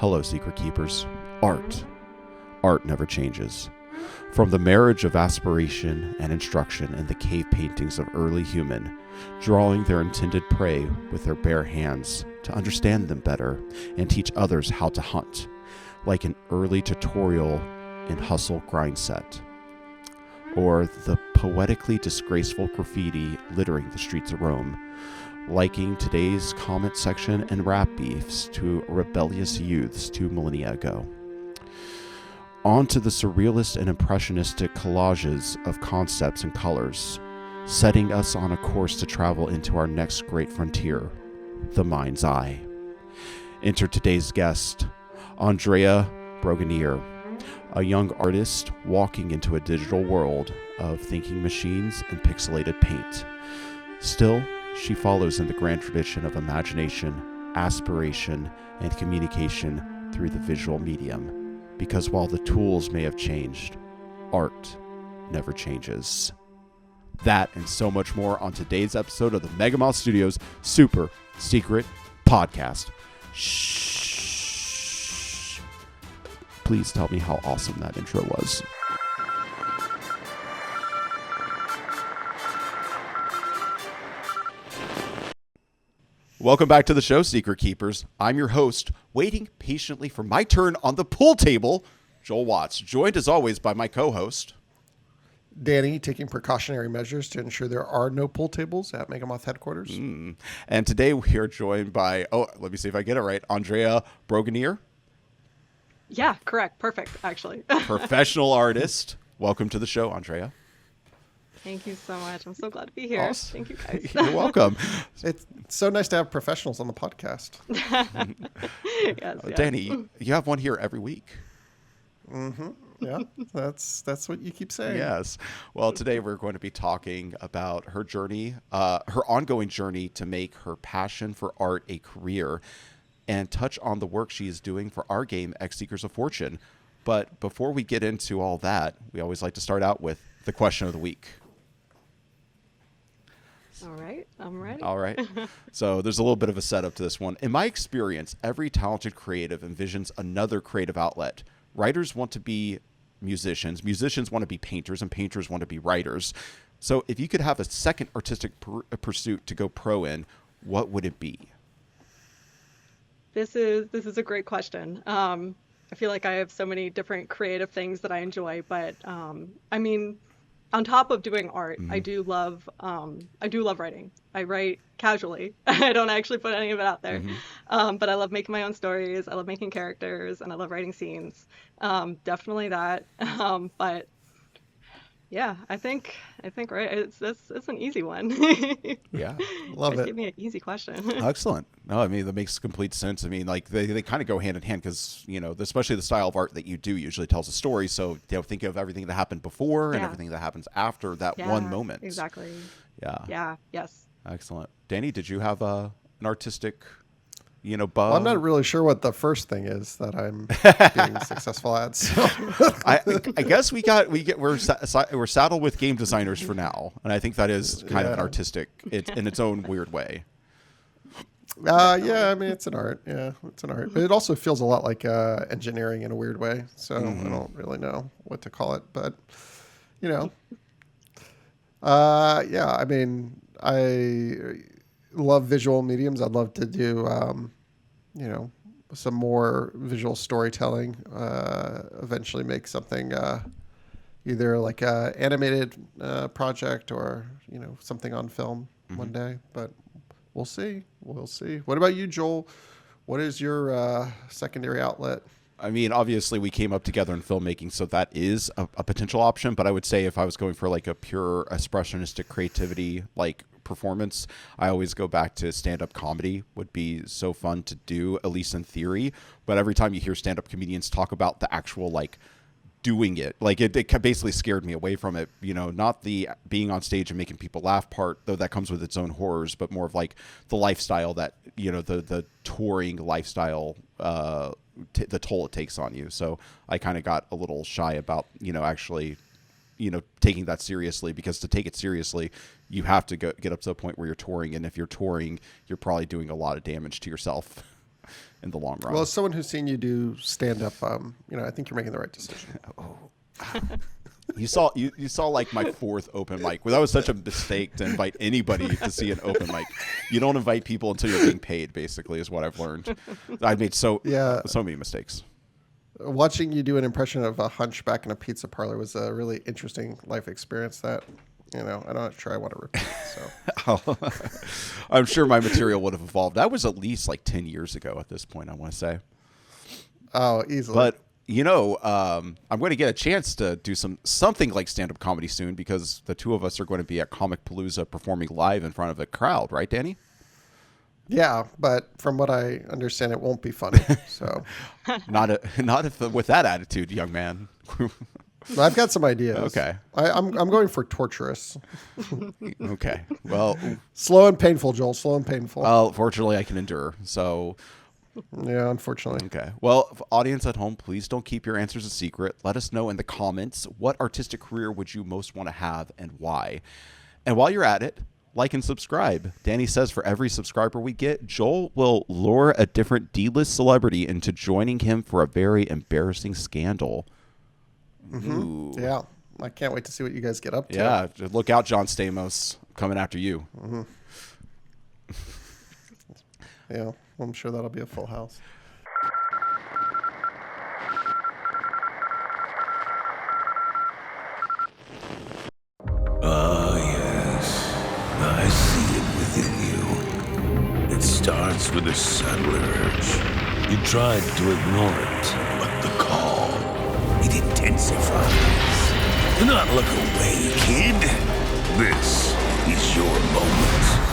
Hello, Secret Keepers. Art. Art never changes. From the marriage of aspiration and instruction in the cave paintings of early human, drawing their intended prey with their bare hands to understand them better and teach others how to hunt, like an early tutorial in hustle grind set. Or the poetically disgraceful graffiti littering the streets of Rome, liking today's comment section and rap beefs to rebellious youths 2 millennia ago. On to the surrealist and impressionistic collages of concepts and colors, setting us on a course to travel into our next great frontier, the mind's eye. Enter today's guest, Andrea Brogunier, a young artist walking into a digital world of thinking machines and pixelated paint. Still, she follows in the grand tradition of imagination, aspiration, and communication through the visual medium. Because while the tools may have changed, art never changes. That and so much more on today's episode of the Moth Studios Super Secret Podcast. Shh. Please tell me how awesome that intro was. Welcome back to the show, Secret Keepers. I'm your host, waiting patiently for my turn on the pool table, Joel Watts, joined as always by my co-host, Danny, taking precautionary measures to ensure there are no pool tables at Moth headquarters. And today we are joined by, let me see if I get it right, Andrea Brogunier. Yeah, correct. Perfect, actually. Professional artist. Welcome to the show, Andrea. Thank you so much. I'm so glad to be here. Awesome. Thank you, guys. You're welcome. It's so nice to have professionals on the podcast. Yes. Danny, you have one here every week. Mm-hmm. Yeah, that's what you keep saying. Yes. Well, today we're going to be talking about her journey, her ongoing journey to make her passion for art a career, and touch on the work she is doing for our game, X Seekers of Fortune. But before we get into all that, we always like to start out with the question of the week. All right, I'm ready. All right. So there's a little bit of a setup to this one. In my experience, every talented creative envisions another creative outlet. Writers want to be musicians. Musicians want to be painters, and painters want to be writers. So if you could have a second artistic pursuit to go pro in, what would it be? This is a great question. I feel like I have so many different creative things that I enjoy, but I mean, on top of doing art, I do love writing. I write casually. I don't actually put any of it out there. But I love making my own stories. I love making characters, and I love writing scenes. Definitely that. But yeah, I think right. It's an easy one. Yeah, love it. Give me an easy question. Excellent. No, I mean that makes complete sense. I mean, like they kind of go hand in hand because especially the style of art that you do usually tells a story. So think of everything that happened before and everything that happens after that one moment. Exactly. Yeah. Yeah. Yes. Excellent. Danny, did you have an artistic, bug? Well, I'm not really sure what the first thing is that I'm being successful at. So. I guess we're saddled with game designers for now, and I think that is kind of an artistic in its own weird way. Yeah, I mean it's an art. Yeah, it's an art, but it also feels a lot like engineering in a weird way. So I don't really know what to call it, but yeah. I mean, I love visual mediums. I'd love to do some more visual storytelling. Eventually, make something either like a animated project or something on film one day, but. We'll see. What about you, Joel? What is your secondary outlet? I mean, obviously, we came up together in filmmaking, so that is a potential option. But I would say if I was going for like a pure expressionistic creativity like performance, I always go back to stand-up comedy. Would be so fun to do, at least in theory. But every time you hear stand-up comedians talk about the actual doing it, it basically scared me away from it, not the being on stage and making people laugh part, though that comes with its own horrors, but more of the lifestyle that the touring lifestyle, the toll it takes on you. So I kind of got a little shy about actually taking that seriously, because to take it seriously you have to get up to a point where you're touring, and if you're touring you're probably doing a lot of damage to yourself. in the long run. Well, as someone who's seen you do stand up, I think you're making the right decision. You saw like my fourth open mic. Well, that was such a mistake to invite anybody to see an open mic. You don't invite people until you're being paid, basically, is what I've learned. I made so many mistakes. Watching you do an impression of a hunchback in a pizza parlor was a really interesting life experience that, I'm not sure I want to repeat. So I'm sure my material would have evolved. That was at least like 10 years ago at this point, I want to say. Oh, easily. But I'm going to get a chance to do something like stand-up comedy soon, because the two of us are going to be at Comic Palooza performing live in front of a crowd, right, Danny? Yeah, but from what I understand, it won't be funny. So not if with that attitude, young man. I've got some ideas. Okay. I'm going for torturous. Okay. Well, slow and painful, Joel. Slow and painful. Well, fortunately, I can endure. So. Yeah, unfortunately. Okay. Well, audience at home, please don't keep your answers a secret. Let us know in the comments, what artistic career would you most want to have and why? And while you're at it, like and subscribe. Danny says for every subscriber we get, Joel will lure a different D-list celebrity into joining him for a very embarrassing scandal. Mm-hmm. Ooh. Yeah. I can't wait to see what you guys get up to. Yeah. Look out, John Stamos. Coming after you. Mm-hmm. Yeah. Well, I'm sure that'll be a full house. Ah, yes. I see it within you. It starts with a subtle urge. You tried to ignore it, but the call, it intensifies. Do not look away, kid. This is your moment.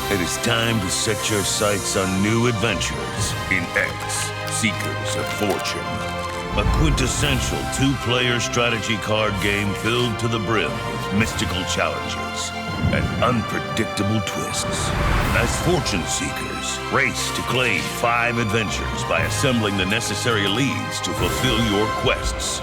It is time to set your sights on new adventures in X, Seekers of Fortune. A quintessential two-player strategy card game filled to the brim with mystical challenges and unpredictable twists. As fortune seekers, race to claim 5 adventures by assembling the necessary leads to fulfill your quests.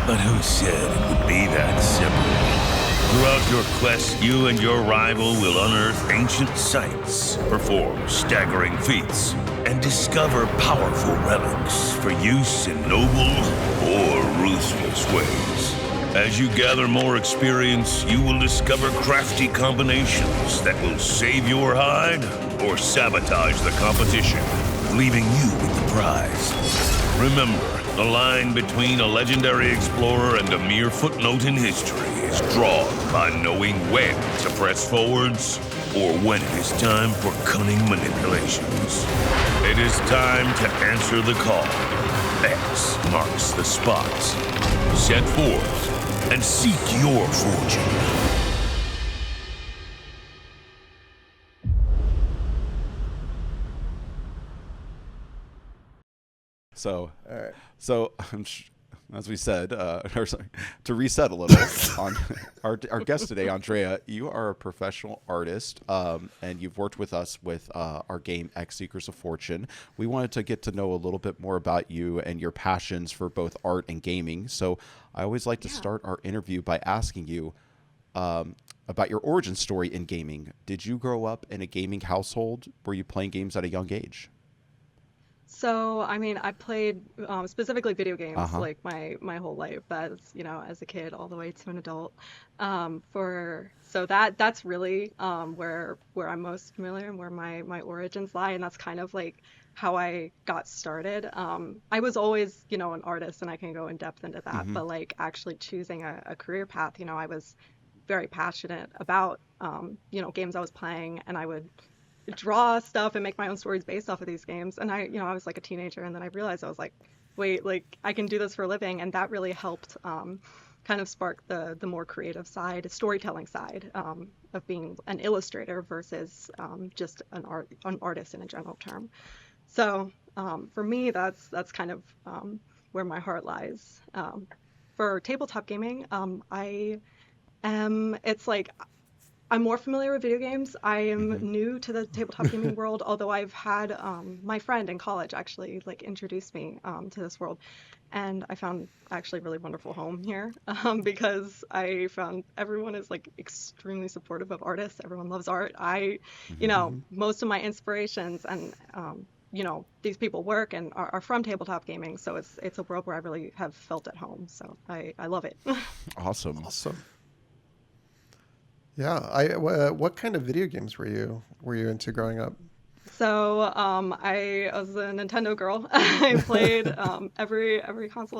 But who said it would be that simple? Throughout your quest, you and your rival will unearth ancient sites, perform staggering feats, and discover powerful relics for use in noble or ruthless ways. As you gather more experience, you will discover crafty combinations that will save your hide or sabotage the competition, leaving you with the prize. Remember, the line between a legendary explorer and a mere footnote in history is drawn by knowing when to press forwards or when it is time for cunning manipulations. It is time to answer the call. X marks the spot. Set forth and seek your fortune. So as we said, to reset a little, on our guest today, Andrea, you are a professional artist, and you've worked with us with our game X Seekers of Fortune. We wanted to get to know a little bit more about you and your passions for both art and gaming. So I always like to start our interview by asking you about your origin story in gaming. Did you grow up in a gaming household? Were you playing games at a young age? So, I mean, I played specifically video games like my whole life, as a kid all the way to an adult. So that's really where I'm most familiar and where my origins lie, and that's kind of like how I got started. I was always, an artist, and I can go in depth into that, but like actually choosing a career path, I was very passionate about games I was playing, and I would draw stuff and make my own stories based off of these games. And I was like a teenager, and then I realized I was like, wait, like I can do this for a living. And that really helped kind of spark the more creative side, storytelling side of being an illustrator versus just an artist in a general term. So for me, that's kind of where my heart lies. For tabletop gaming, it's like I'm more familiar with video games. I am new to the tabletop gaming world, although I've had my friend in college actually like introduce me to this world, and I found actually a really wonderful home here because I found everyone is like extremely supportive of artists. Everyone loves art. Most of my inspirations and these people work and are from tabletop gaming. So it's a world where I really have felt at home. So I love it. Awesome. Yeah. What kind of video games were you into growing up? So I was a Nintendo girl. I played every console,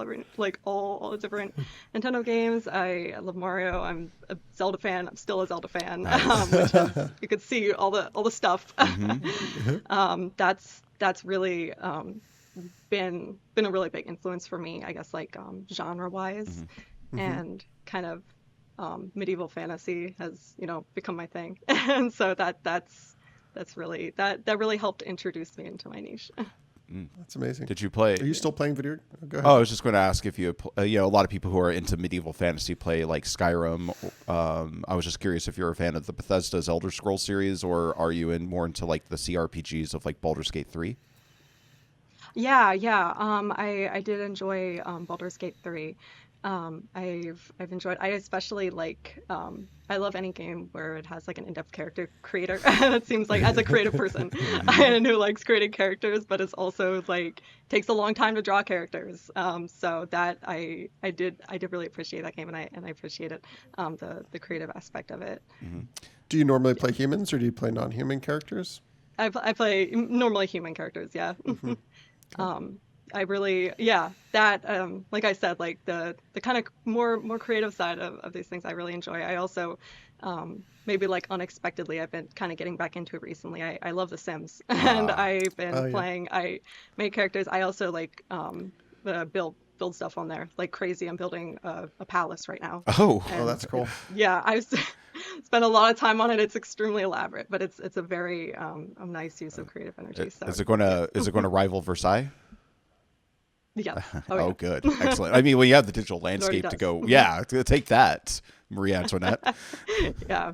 all the different Nintendo games. I love Mario. I'm a Zelda fan. I'm still a Zelda fan, which is, you could see all the stuff. That's really been a really big influence for me, I guess, like genre wise, and kind of medieval fantasy has become my thing, and so that's really that really helped introduce me into my niche. That's amazing. Did you play? Are you still playing video? Go ahead. Oh, I was just going to ask if you, a lot of people who are into medieval fantasy play like Skyrim. I was just curious if you're a fan of the Bethesda's Elder Scrolls series, or are you more into like the CRPGs of like Baldur's Gate 3? Yeah. I did enjoy Baldur's Gate 3. I've enjoyed. I especially like. I love any game where it has like an in-depth character creator. It seems like, as a creative person, and who likes creating characters, but it's also like takes a long time to draw characters. So that I did really appreciate that game, and I appreciated the creative aspect of it. Do you normally play humans, or do you play non-human characters? I play normally human characters. Yeah. I really, that, like I said, like the kind of more creative side of these things I really enjoy. I also, maybe like unexpectedly, I've been kind of getting back into it recently. I love The Sims, and I've been playing, I make characters. I also like build stuff on there like crazy. I'm building a palace right now. Oh, that's cool. Yeah, I've spent a lot of time on it. It's extremely elaborate, but it's a very a nice use of creative energy. So is it going to rival Versailles? Yeah. Oh, yeah. Good. Excellent. I mean, when you have the digital landscape to go, take that, Marie Antoinette. Yeah.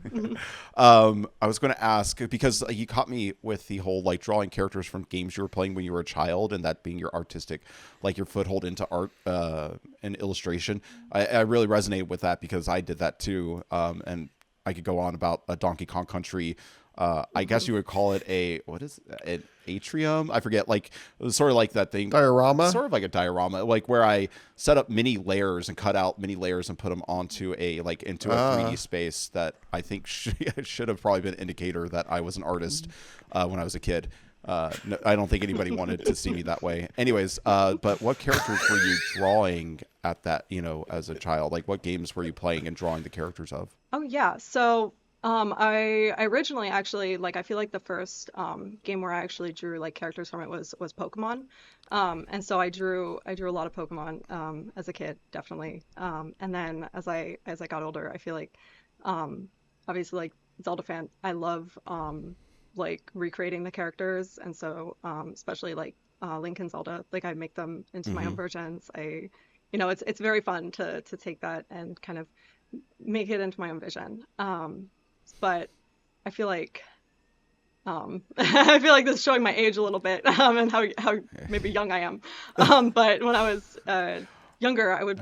I was going to ask, because you caught me with the whole like drawing characters from games you were playing when you were a child, and that being your artistic, like your foothold into art and illustration. I really resonated with that because I did that too. And I could go on about a Donkey Kong Country. I guess you would call it an atrium? I forget. Like, it was sort of like that thing. Diorama? Sort of like a diorama, like where I set up mini layers and cut out mini layers and put them onto into a 3D space that I think should have probably been an indicator that I was an artist when I was a kid. No, I don't think anybody wanted to see me that way. Anyways, but what characters were you drawing at that, as a child? Like, what games were you playing and drawing the characters of? Oh yeah. So I originally actually I feel like the first game where I actually drew like characters from it was Pokemon. And so I drew a lot of Pokemon as a kid, definitely. And then as I got older, I feel like obviously like Zelda fan, I love like recreating the characters, and so especially like Link and Zelda, like I make them into my own versions. It's very fun to take that and kind of make it into my own vision. But I feel like this is showing my age a little bit, and how maybe young I am. But when I was younger, I would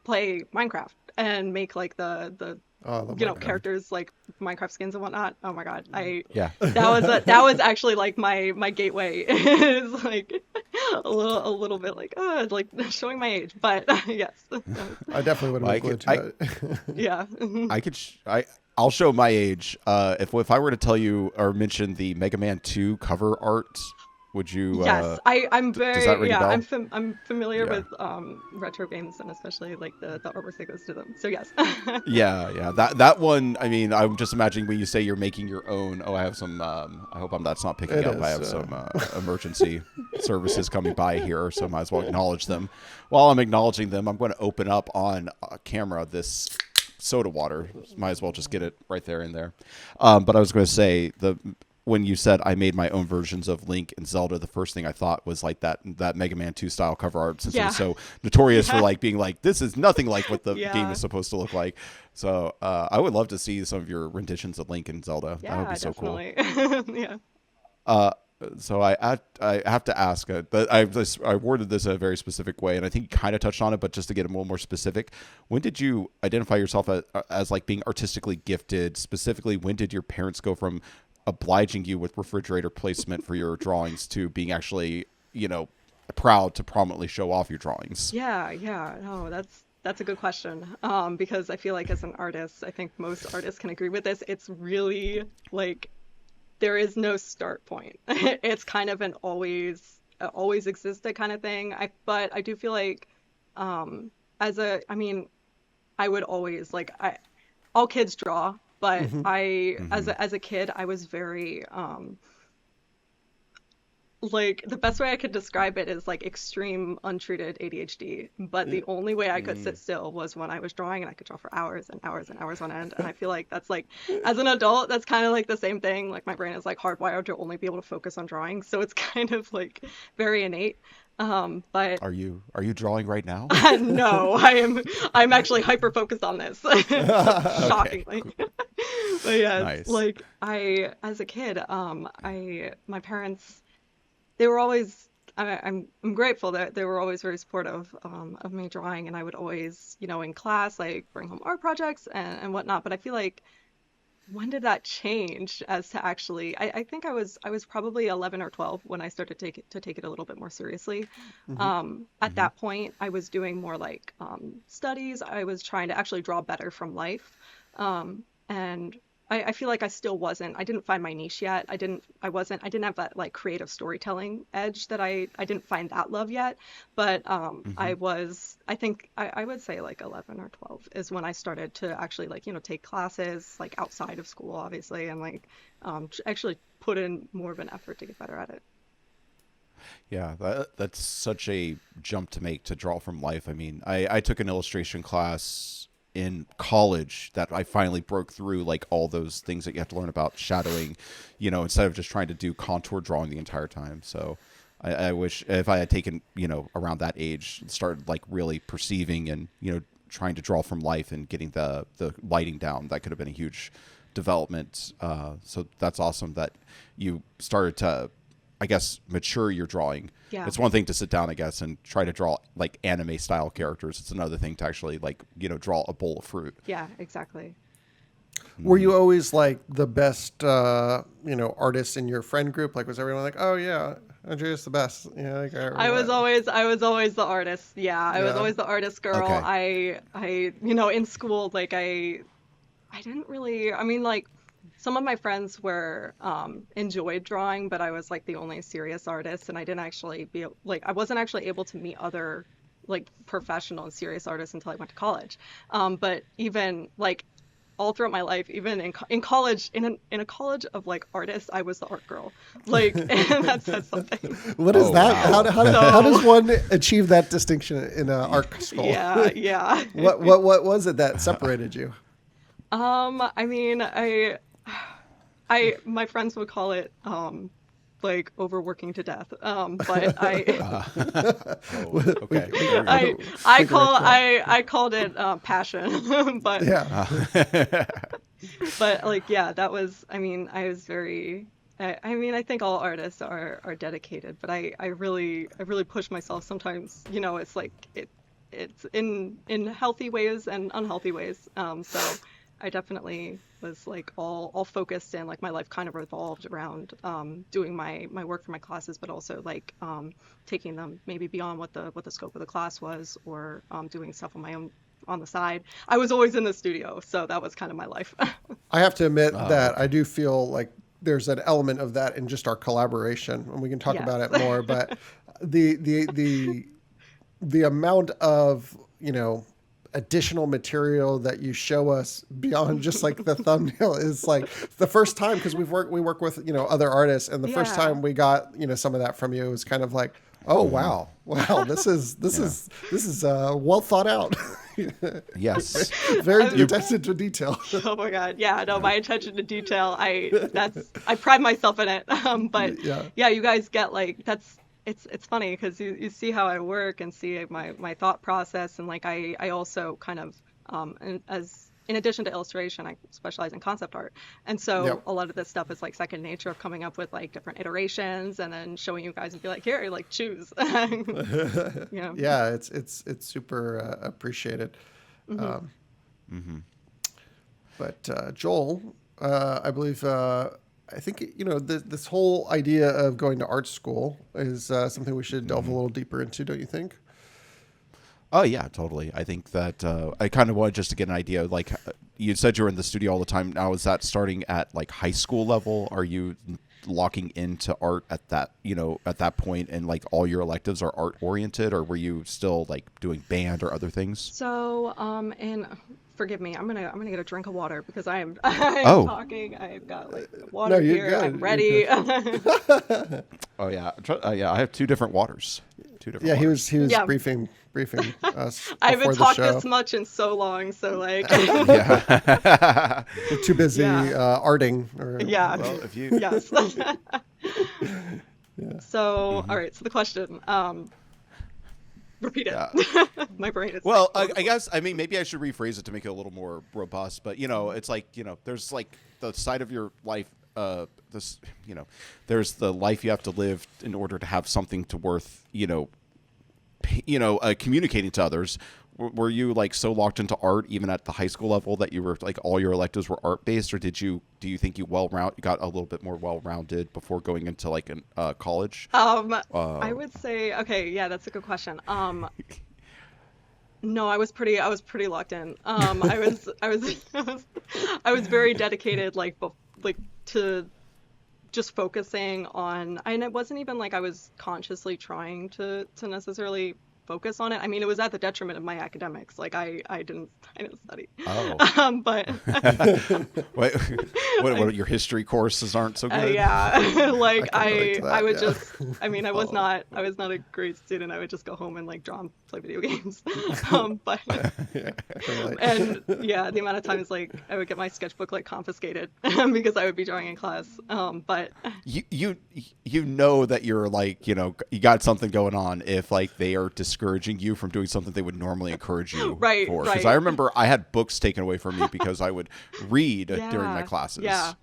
play Minecraft and make like the characters like Minecraft skins and whatnot. Oh my god, that was actually like my gateway. Is like a little bit like showing my age, but yes. I definitely would have glued to it. Yeah. I'll show my age. If I were to tell you or mention the Mega Man 2 cover art, would you? Yes, I'm very. Does that ring a bell? I'm familiar with retro games, and especially like the artwork that goes to them. So yes. Yeah. That one. I mean, I'm just imagining when you say you're making your own. Oh, I have some. I hope that's not picking up. I have some emergency services coming by here, so might as well acknowledge them. While I'm acknowledging them, I'm going to open up on camera this soda water. Might as well just get it right there in there. But I was going to say when you said I made my own versions of Link and Zelda, the first thing I thought was like that Mega Man 2 style cover art, since it was so notorious for like being like, this is nothing like what the game is supposed to look like. So I would love to see some of your renditions of Link and Zelda. That would be so definitely. Cool. Yeah. So I have to ask, but I worded this in a very specific way, and I think you kind of touched on it, but just to get a little more specific, when did you identify yourself as like being artistically gifted? Specifically, when did your parents go from obliging you with refrigerator placement for your drawings to being actually, proud to prominently show off your drawings? Yeah. No, that's a good question. Because I feel like as an artist, I think most artists can agree with this. It's really like there is no start point. It's kind of an always existed kind of thing. But I do feel like I mean, I would always like all kids draw, but as a kid, I was very like the best way I could describe it is like extreme untreated ADHD. But the only way I could sit still was when I was drawing, and I could draw for hours and hours and hours on end. And I feel like that's like, as an adult, that's kind of like the same thing. Like my brain is like hardwired to only be able to focus on drawing, so it's kind of like very innate. But Are you drawing right now? no, I'm actually hyper focused on this, shockingly. But yes, Nice. like as a kid, my parents, they were always, I'm grateful that they were always very supportive of me drawing, and I would always, in class, like bring home art projects and whatnot. But I feel like, when did that change as to actually, I think I was probably 11 or 12 when I started to take it a little bit more seriously. At that point, I was doing more like studies. I was trying to actually draw better from life. And I feel like I didn't find my niche yet. I didn't have that like creative storytelling edge that I didn't find that love yet. But I think I would say like 11 or 12 is when I started to actually like, take classes like outside of school, obviously, and like actually put in more of an effort to get better at it. Yeah, that's such a jump to make, to draw from life. I mean, I took an illustration class in college that I finally broke through like all those things that you have to learn about shadowing, instead of just trying to do contour drawing the entire time. So I wish if I had taken, around that age, started like really perceiving and, trying to draw from life and getting the lighting down, that could have been a huge development. So that's awesome that you started to, I guess, mature your drawing. Yeah. It's one thing to sit down, I guess, and try to draw like anime style characters. It's another thing to actually like, draw a bowl of fruit. Yeah, exactly. Were you always like the best, artist in your friend group? Like, was everyone like, oh yeah, Andrea's the best? Like, I was always the artist. Yeah, I was always the artist girl. Okay. I in school, like I didn't really, I mean, like some of my friends were enjoyed drawing, but I was like the only serious artist, and I wasn't actually able to meet other like professional and serious artists until I went to college. But even like all throughout my life, even in college, in a college of like artists, I was the art girl. Like, and that says something. What is that? Wow. How does one achieve that distinction in an art school? Yeah. What was it that separated you? I mean, my friends would call it like overworking to death. But Okay. I called it passion. But Yeah. but like that was, I mean, I was very, I mean, I think all artists are dedicated, but I really push myself sometimes. It's like it's in healthy ways and unhealthy ways. So I definitely was like all focused, and like my life kind of revolved around doing my work for my classes, but also like taking them maybe beyond what the scope of the class was, or doing stuff on my own on the side. I was always in the studio, so that was kind of my life. I have to admit that I do feel like there's an element of that in just our collaboration, and we can talk about it more. But the amount of additional material that you show us beyond just like the thumbnail is like the first time, because we work with other artists, and the first time we got some of that from you, it was kind of like, oh wow, this is well thought out. Yes. Very attention to detail. Oh my God. Yeah, no, my attention to detail, I pride myself in it. But yeah, you guys get like, it's funny because you see how I work and see my thought process, and like I also kind of in addition to illustration, I specialize in concept art, and so a lot of this stuff is like second nature, of coming up with like different iterations and then showing you guys and be like, here, like choose. Yeah, it's super appreciated. But Joel, I believe I think, this whole idea of going to art school is something we should delve a little deeper into, don't you think? Oh yeah, totally. I think that I kind of wanted just to get an idea. Like you said, you're in the studio all the time. Now, is that starting at like high school level? Are you locking into art at that at that point, and like all your electives are art oriented, or were you still like doing band or other things? So, and forgive me, I'm gonna get a drink of water because I am Oh, talking. I've got like No, water you're here. I'm good. ready. oh yeah. Yeah, I have two different waters. Two different Yeah, he waters. was Yeah. briefing us I before haven't the talked show. this much in so long, so like, Yeah. You're too busy Yeah. arting. Or, yeah, Well, if you. yes. So, all right. So the question, repeat it. Yeah. My brain is Well, like, I guess, I mean, maybe I should rephrase it to make it a little more robust, but, it's like, there's like the side of your life, there's the life you have to live in order to have something to worth, communicating to others. Were you like so locked into art even at the high school level that you were like all your electives were art based, or do you think you got a little bit more well-rounded before going into like an college? I would say, okay, yeah, that's a good question. No, I was pretty locked in. I was very dedicated, like to just focusing on, and it wasn't even like I was consciously trying to necessarily focus on it. I mean, it was at the detriment of my academics. Like I didn't study. Oh. But Wait, what your history courses aren't so good? yeah, like I can relate to that, I would yeah. just, I mean, I was not a great student. I would just go home and like draw and play video games. But Yeah, I can relate. and yeah, the amount of times like I would get my sketchbook like confiscated because I would be drawing in class. But You know that you're like, you got something going on if like they are discouraging you from doing something they would normally encourage you Right, for. Because right. I remember I had books taken away from me because I would read during my yeah, classes. yeah,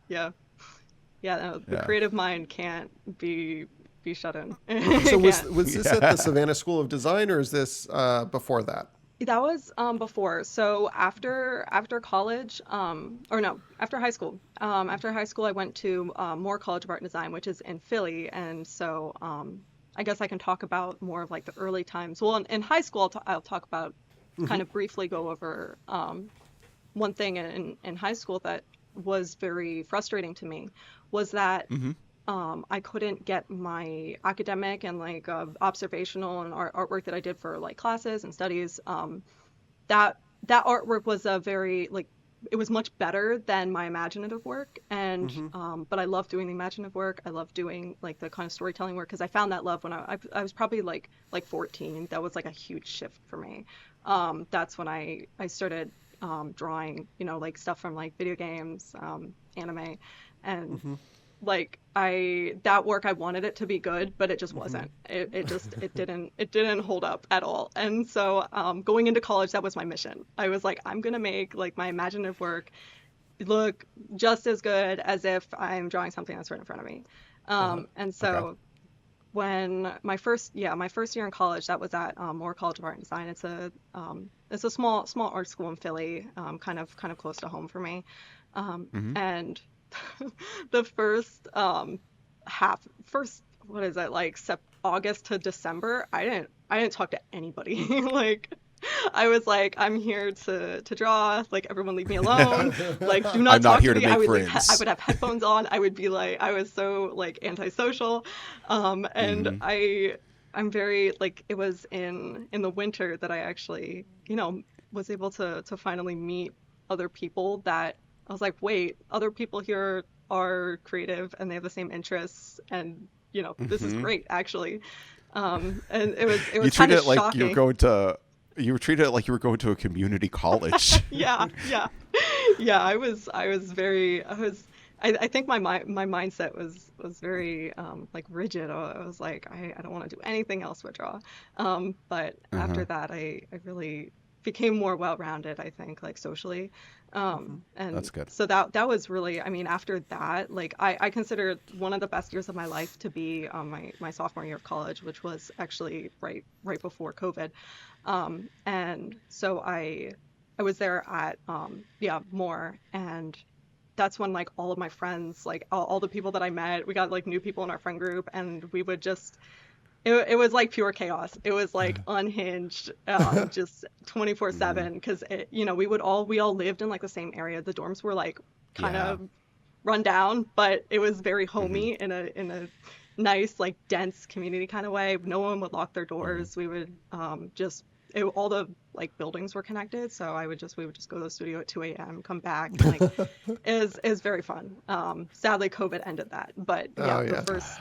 no, the Yeah. creative mind can't be shut in. So It can't. was this at the Savannah School of Design, or is this before that? That was before. So after college, or no, after high school. After high school, I went to Moore College of Art and Design, which is in Philly, and so I guess I can talk about more of like the early times. Well, in high school, I'll talk about kind of briefly go over one thing in high school that was very frustrating to me was that I couldn't get my academic and like observational and artwork that I did for like classes and studies. That artwork was a very like it was much better than my imaginative work, and but I love doing the imaginative work. I love doing like the kind of storytelling work because I found that love when I was probably like 14. That was like a huge shift for me. That's when I started drawing, like stuff from like video games, anime, and like that work I wanted it to be good, but it just wasn't. It didn't hold up at all. And so going into college, that was my mission. I was like, I'm gonna make like my imaginative work look just as good as if I'm drawing something that's right in front of me. And so Okay. when my first year in college, that was at Moore College of Art and Design. It's a small art school in Philly, kind of close to home for me. And the first what is it like August to December, I didn't talk to anybody. Like I was like, I'm here to draw, like everyone leave me alone, like do not I'm talk not here to to me. make I friends. would have headphones on. I would be like, I was so like antisocial. And I'm very like, it was in the winter that I actually was able to finally meet other people that I was like, wait, other people here are creative and they have the same interests, and this is great actually. And it was You kind treated of it like shocking. you were treated like you were going to a community college. Yeah. I was very, I think my mindset was very like rigid. I was like, I don't want to do anything else but draw. But after that, I really became more well-rounded, I think, like socially. And That's good. so that was really, I mean, after that, like I consider one of the best years of my life to be my sophomore year of college, which was actually right before COVID. And so I was there at Moore, and that's when like all of my friends, like all the people that I met, we got like new people in our friend group, and we would just it was like pure chaos. It was like unhinged, just 24/7, because we all lived in like the same area. The dorms were like kind Yeah. of run down, but it was very homey in a nice like dense community kind of way. No one would lock their doors. We would all the like buildings were connected, so we would just go to the studio at 2 a.m., come back, and like it was very fun. Sadly, COVID ended that, but yeah, Oh, the yeah. first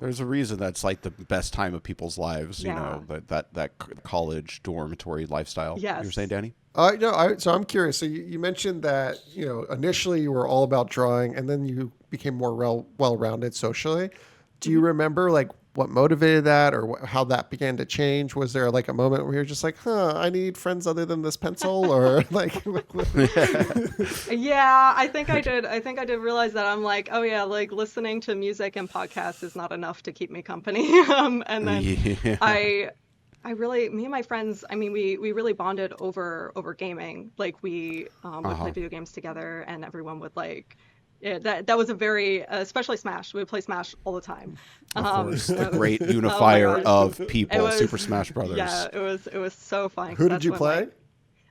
There's a reason that's like the best time of people's lives, you Yeah. know, that college dormitory lifestyle. Yes. You were saying, Danny? No, so I'm curious. So you mentioned that, initially you were all about drawing and then you became more well-rounded socially. Do you remember like what motivated that, or how that began to change? Was there like a moment where you're just like, I need friends other than this pencil, or like, Yeah, I think I did. I think I did realize that. I'm like, oh yeah, like listening to music and podcasts is not enough to keep me company. And then Yeah. I really, me and my friends, I mean, we really bonded over gaming. Like we would play video games together, and everyone would like. That was a very, especially Smash. We would play Smash all the time. Of course, the that was- great oh my unifier gosh. of people, It was- Super Smash Brothers. Yeah, it was so fun. 'Cause who did that's you when, play? like,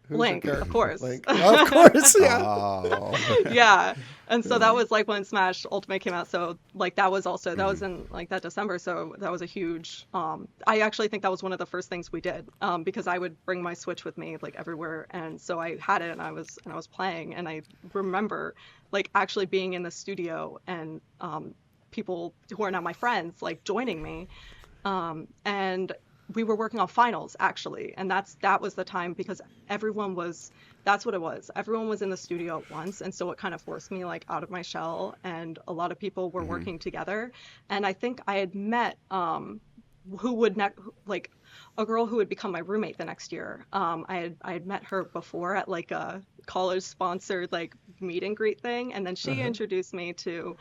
Who's your Link, character? of course. Link. Of course, yeah. Oh. Yeah, and so that was like when Smash Ultimate came out. So like that was in like that December. So that was a huge. I actually think that was one of the first things we did, because I would bring my Switch with me like everywhere, and so I had it, and I was playing, and I remember like actually being in the studio and people who are now my friends like joining me, and we were working on finals actually, and that was the time, because that's what it was. Everyone was in the studio at once, and so it kind of forced me like out of my shell, and a lot of people were working together. And I think I had met like a girl who would become my roommate the next year. I had met her before at like a college sponsored like meet and greet thing, and then she introduced me to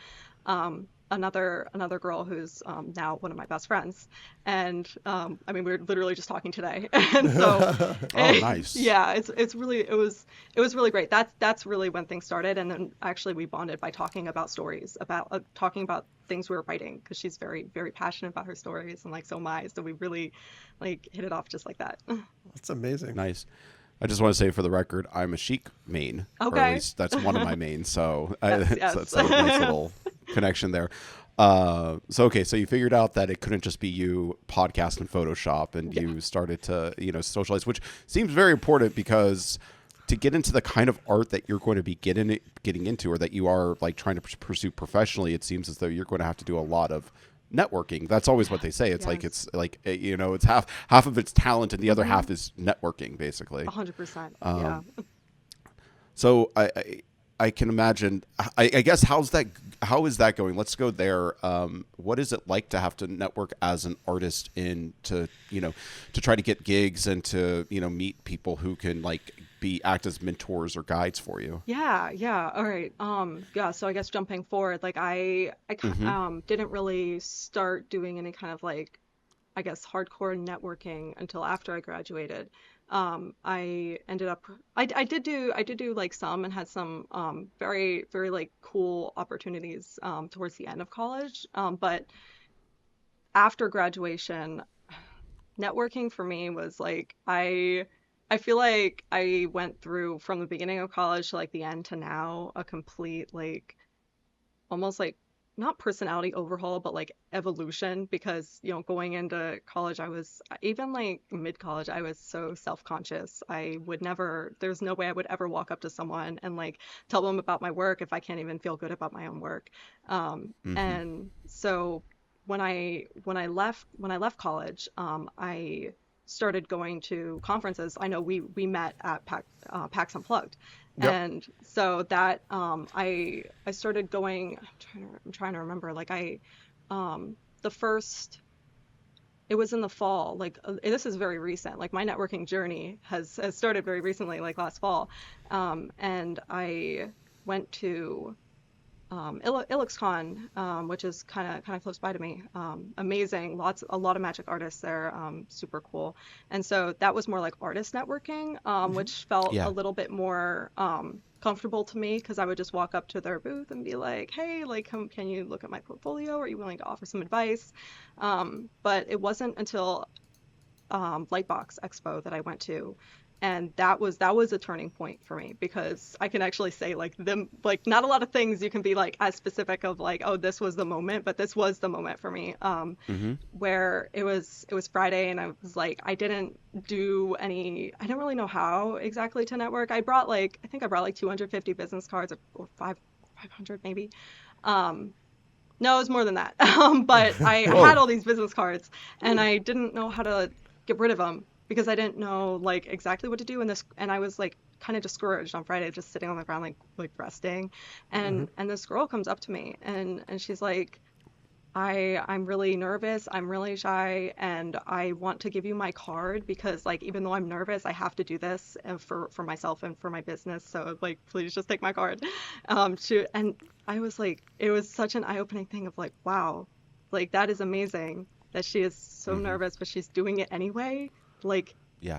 another girl who's now one of my best friends. And I mean, we were literally just talking today. And so Oh, nice. yeah, it was really great. That's really when things started. And then actually we bonded by talking about stories, about talking about things we were writing, because she's very, very passionate about her stories, and like so am I. So we really like hit it off just like that. That's amazing. Nice. I just want to say for the record, I'm a Chic main. Or Okay. at least that's one of my mains. So Yes. that's a nice little connection there. So you figured out that it couldn't just be you podcast and Photoshop, and you started to, socialize, which seems very important, because to get into the kind of art that you're going to be getting into, or that you are like trying to pursue professionally, it seems as though you're going to have to do a lot of networking. That's always what they say. It's like, Yes. it's like, it's half of it's talent, and the other half is networking, basically. 100%. Yeah. So I can imagine. I guess how is that going? Let's go there. What is it like to have to network as an artist to try to get gigs and to meet people who can like act as mentors or guides for you? Yeah. All right. Yeah. So I guess jumping forward, like I didn't really start doing any kind of like, I guess, hardcore networking until after I graduated. I ended up, I did do like some, and had some very, very like cool opportunities towards the end of college. But after graduation, networking for me was like, I feel like I went through from the beginning of college to like the end to now a complete like almost like not personality overhaul, but like evolution, because going into college, I was, even like mid-college, I was so self-conscious. There's no way I would ever walk up to someone and like tell them about my work if I can't even feel good about my own work. And so when I left college, I started going to conferences. I know we met at PAX Unplugged. Yep. And so that I started going. I'm trying to remember. Like it was in the fall. Like this is very recent. Like my networking journey has started very recently, like last fall. And I went to IllexCon, which is kind of close by to me. Amazing, a lot of magic artists there, super cool. And so that was more like artist networking, which felt Yeah. a little bit more comfortable to me because I would just walk up to their booth and be like, hey, like, can you look at my portfolio? Are you willing to offer some advice? But it wasn't until Lightbox Expo that I went to, and that was a turning point for me because I can actually say like them like not a lot of things you can be like as specific of like, oh, this was the moment, but this was the moment for me. Where it was Friday and I was like, I didn't really know how exactly to network. I think I brought like 250 business cards or 500 maybe. No, it was more than that. But I had all these business cards and I didn't know how to get rid of them because I didn't know like exactly what to do in this, and I was like kind of discouraged on Friday, just sitting on the ground like resting, and this girl comes up to me and she's like, I'm really nervous, I'm really shy, and I want to give you my card because like even though I'm nervous, I have to do this for myself and for my business. So like please just take my card. And I was like, it was such an eye-opening thing of like, wow, like that is amazing that she is so nervous, but she's doing it anyway. Like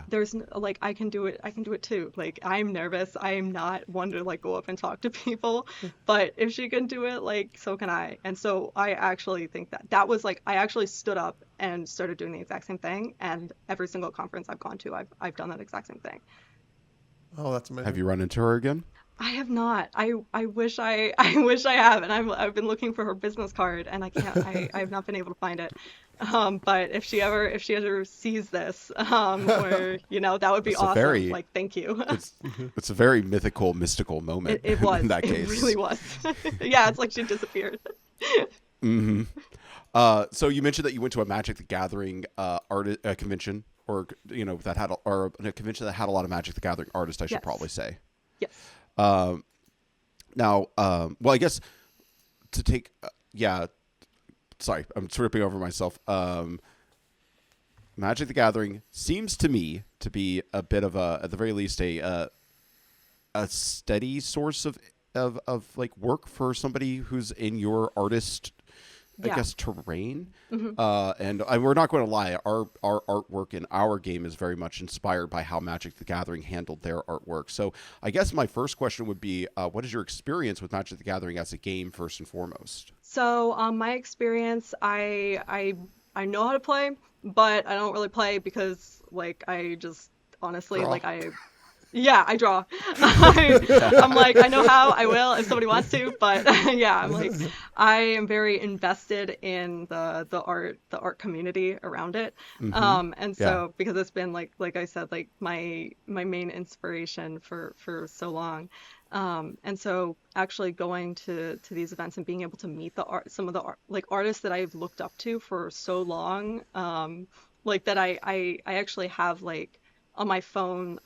there's like I can do it too. Like I'm nervous, I am not one to like go up and talk to people, but if she can do it, like so can I. And so I actually think that was like I actually stood up and started doing the exact same thing, and every single conference I've gone to, I've done that exact same thing. Oh, that's amazing. Have you run into her again? I have not. I wish I wish I have, and I've been looking for her business card and I can't. I have not been able to find it. But if she ever sees this, or that would be It's awesome. Like thank you. It's a very mystical moment. It was. In that case. It really was. Yeah, it's like she disappeared. So you mentioned that you went to a Magic the Gathering convention, or that had a convention that had a lot of Magic the Gathering artists. I should probably say. Yes. Now, well, I guess to take, sorry, I'm tripping over myself. Magic the Gathering seems to me to be a bit of at the very least, a steady source of like work for somebody who's in your artist, I guess, terrain. And we're not going to lie, our artwork in our game is very much inspired by how Magic the Gathering handled their artwork. So I guess my first question would be, what is your experience with Magic the Gathering as a game, first and foremost? So my experience, I know how to play, but I don't really play because like I just honestly like I draw. I'm like, I know how, I will if somebody wants to, but I'm like, I am very invested in the art community around it. And so because it's been like I said, like my main inspiration for so long. And so actually going to these events and being able to meet some of the artists that I've looked up to for so long, like that I actually have like on my phone,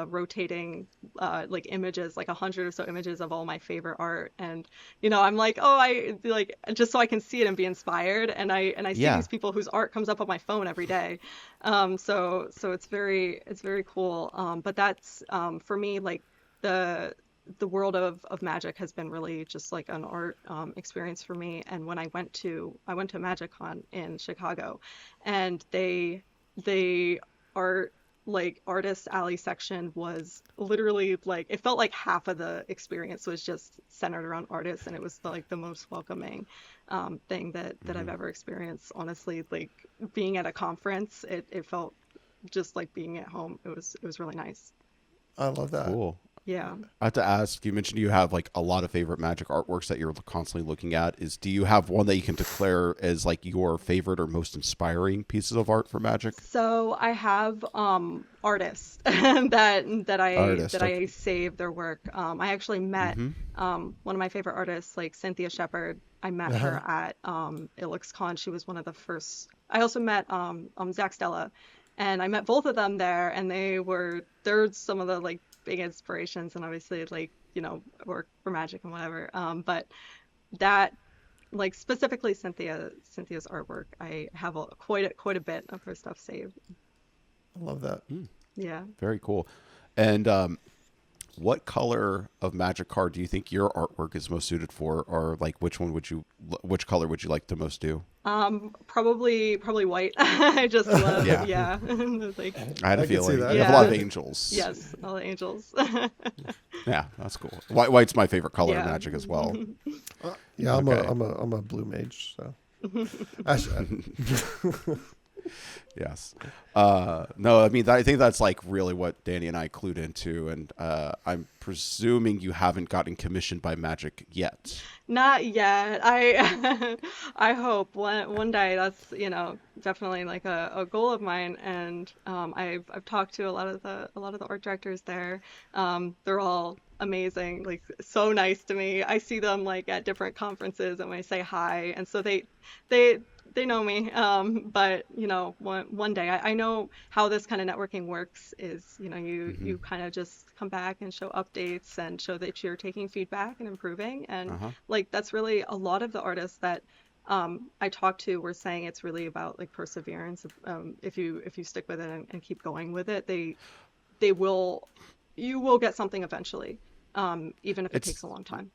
rotating like images, like 100 or so images of all my favorite art, and I'm like, oh, I like just so I can see it and be inspired, and I see these people whose art comes up on my phone every day, so it's very cool, but that's for me like the world of Magic has been really just like an art experience for me. And when I went to MagicCon in Chicago, and they art like artist alley section was literally like, it felt like half of the experience was just centered around artists, and it was like the most welcoming thing that I've ever experienced. Honestly, like being at a conference, it felt just like being at home. It was really nice. I love that. Cool. Yeah. I have to ask, you mentioned you have like a lot of favorite Magic artworks that you're constantly looking at. Do you have one that you can declare as like your favorite or most inspiring pieces of art for Magic? So I have artists that I save their work. I actually met one of my favorite artists, like Cynthia Shepherd. I met her at IllexCon. She was one of the first. I also met Zach Stella, and I met both of them there, and they're some of the like big inspirations, and obviously like work for Magic and whatever, but that like specifically Cynthia's artwork, I have quite a bit of her stuff saved. I love that. Yeah, very cool. And what color of magic card do you think your artwork is most suited for, or like which color would you like to most do? Probably white. I just love, Yeah, yeah. Like, I had a I could see feeling that. you have a lot of yeah. angels. Yes, all the angels. Yeah, that's cool. White's my favorite color in Yeah. Magic as well. Yeah, Okay. I'm a blue mage, so. Actually, Yes. No, I mean, I think that's like really what Danny and I clued into, and I'm presuming you haven't gotten commissioned by Magic yet. Not yet. I I hope one day. That's, definitely like a goal of mine. And I've talked to a lot of the art directors there. They're all amazing, like so nice to me. I see them like at different conferences and I say hi, and so they they know me. But one day I know how this kind of networking works is, you kind of just come back and show updates and show that you're taking feedback and improving. And Uh-huh. like that's really a lot of the artists that I talked to were saying it's really about like perseverance. If you stick with it and keep going with it, they will you will get something eventually, even if it takes It's a long time.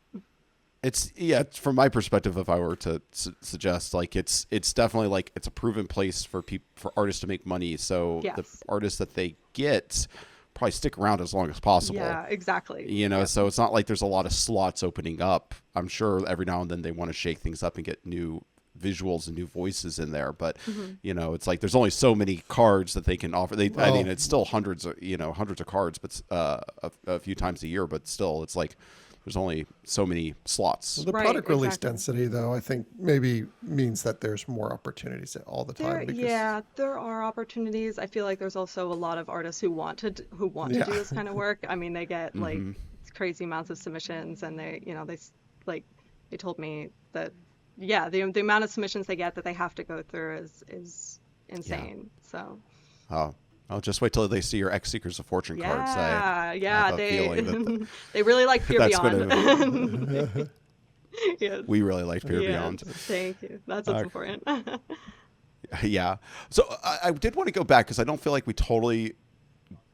from my perspective, if I were to suggest, like it's definitely like it's a proven place for for artists to make money. So the Yes. artists that they get probably stick around as long as possible. Yeah, exactly. Yep. So it's not like there's a lot of slots opening up. I'm sure every now and then they want to shake things up and get new visuals and new voices in there, but it's like there's only so many cards that they can offer. I mean, it's still hundreds of cards, but a few times a year, but still it's like there's only so many slots. the Right, product release exactly. density, though, I think maybe means that there's more opportunities all the time. Yeah, there are opportunities. I feel like there's also a lot of artists who want to Yeah. do this kind of work. I mean, they get like crazy amounts of submissions, and they told me that the amount of submissions they get that they have to go through is insane. So I'll just wait till they see your X Seekers of Fortune cards. I yeah, have a feeling that they really like Fear that's Beyond. Yes. we really liked Peer Yes, Beyond. thank you. That's what's important. Yeah. So I did want to go back because I don't feel like we totally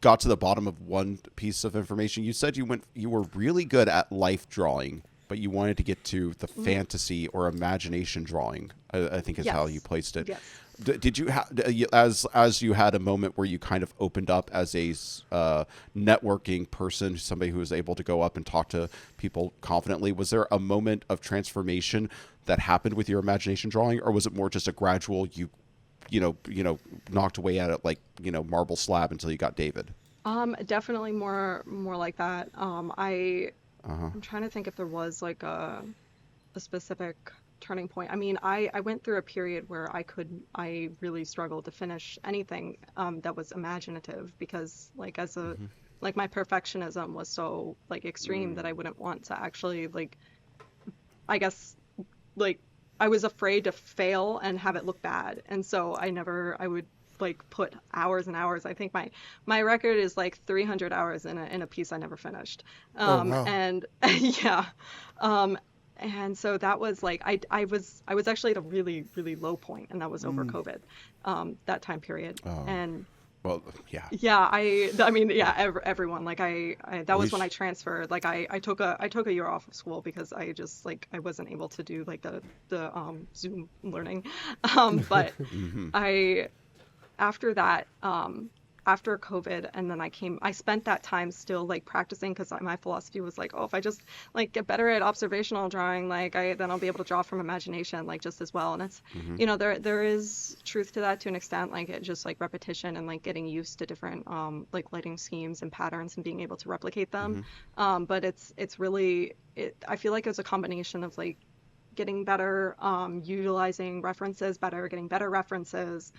got to the bottom of one piece of information. You said you were really good at life drawing, but you wanted to get to the fantasy or imagination drawing. I think is how Yes. you placed it. Yes. Did you as you had a moment where you kind of opened up as a networking person, somebody who was able to go up and talk to people confidently? Was there a moment of transformation that happened with your imagination drawing, or was it more just a gradual knocked away at it like marble slab until you got David? Definitely more like that. I'm trying to think if there was like a specific turning point. I mean, I went through a period where I really struggled to finish anything that was imaginative because like like my perfectionism was so like extreme that I wouldn't want to actually like, I guess, like I was afraid to fail and have it look bad. And so I would like put hours and hours. I think my record is like 300 hours in a piece I never finished. Wow. And yeah. And so that was like I was actually at a really, really low point, and that was over COVID, that time period. And Well, yeah. yeah, I mean, yeah, everyone, like that was We when I sh- transferred. Like I took a year off of school because I just like I wasn't able to do like the Zoom learning. But I after that, after COVID, and then I spent that time still like practicing because my philosophy was like, oh, if I just like get better at observational drawing, like then I'll be able to draw from imagination like just as well. And it's, there is truth to that to an extent, like it just like repetition and like getting used to different like lighting schemes and patterns and being able to replicate them. But it's really, I feel like it's a combination of like getting better, utilizing references better, getting better references,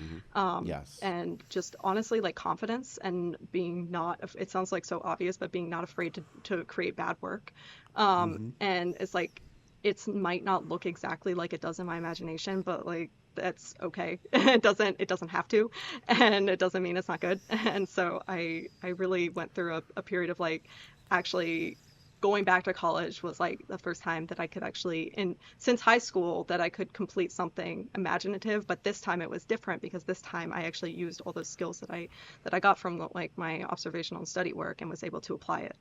Yes. and just honestly like confidence and being not, it sounds like so obvious, but being not afraid to create bad work. And it's like, it might not look exactly like it does in my imagination, but like, that's okay. It doesn't have to, and it doesn't mean it's not good. And so I really went through a period of like actually going back to college was like the first time that I could actually, since high school, that I could complete something imaginative. But this time it was different because this time I actually used all those skills that I got from like my observational and study work and was able to apply it.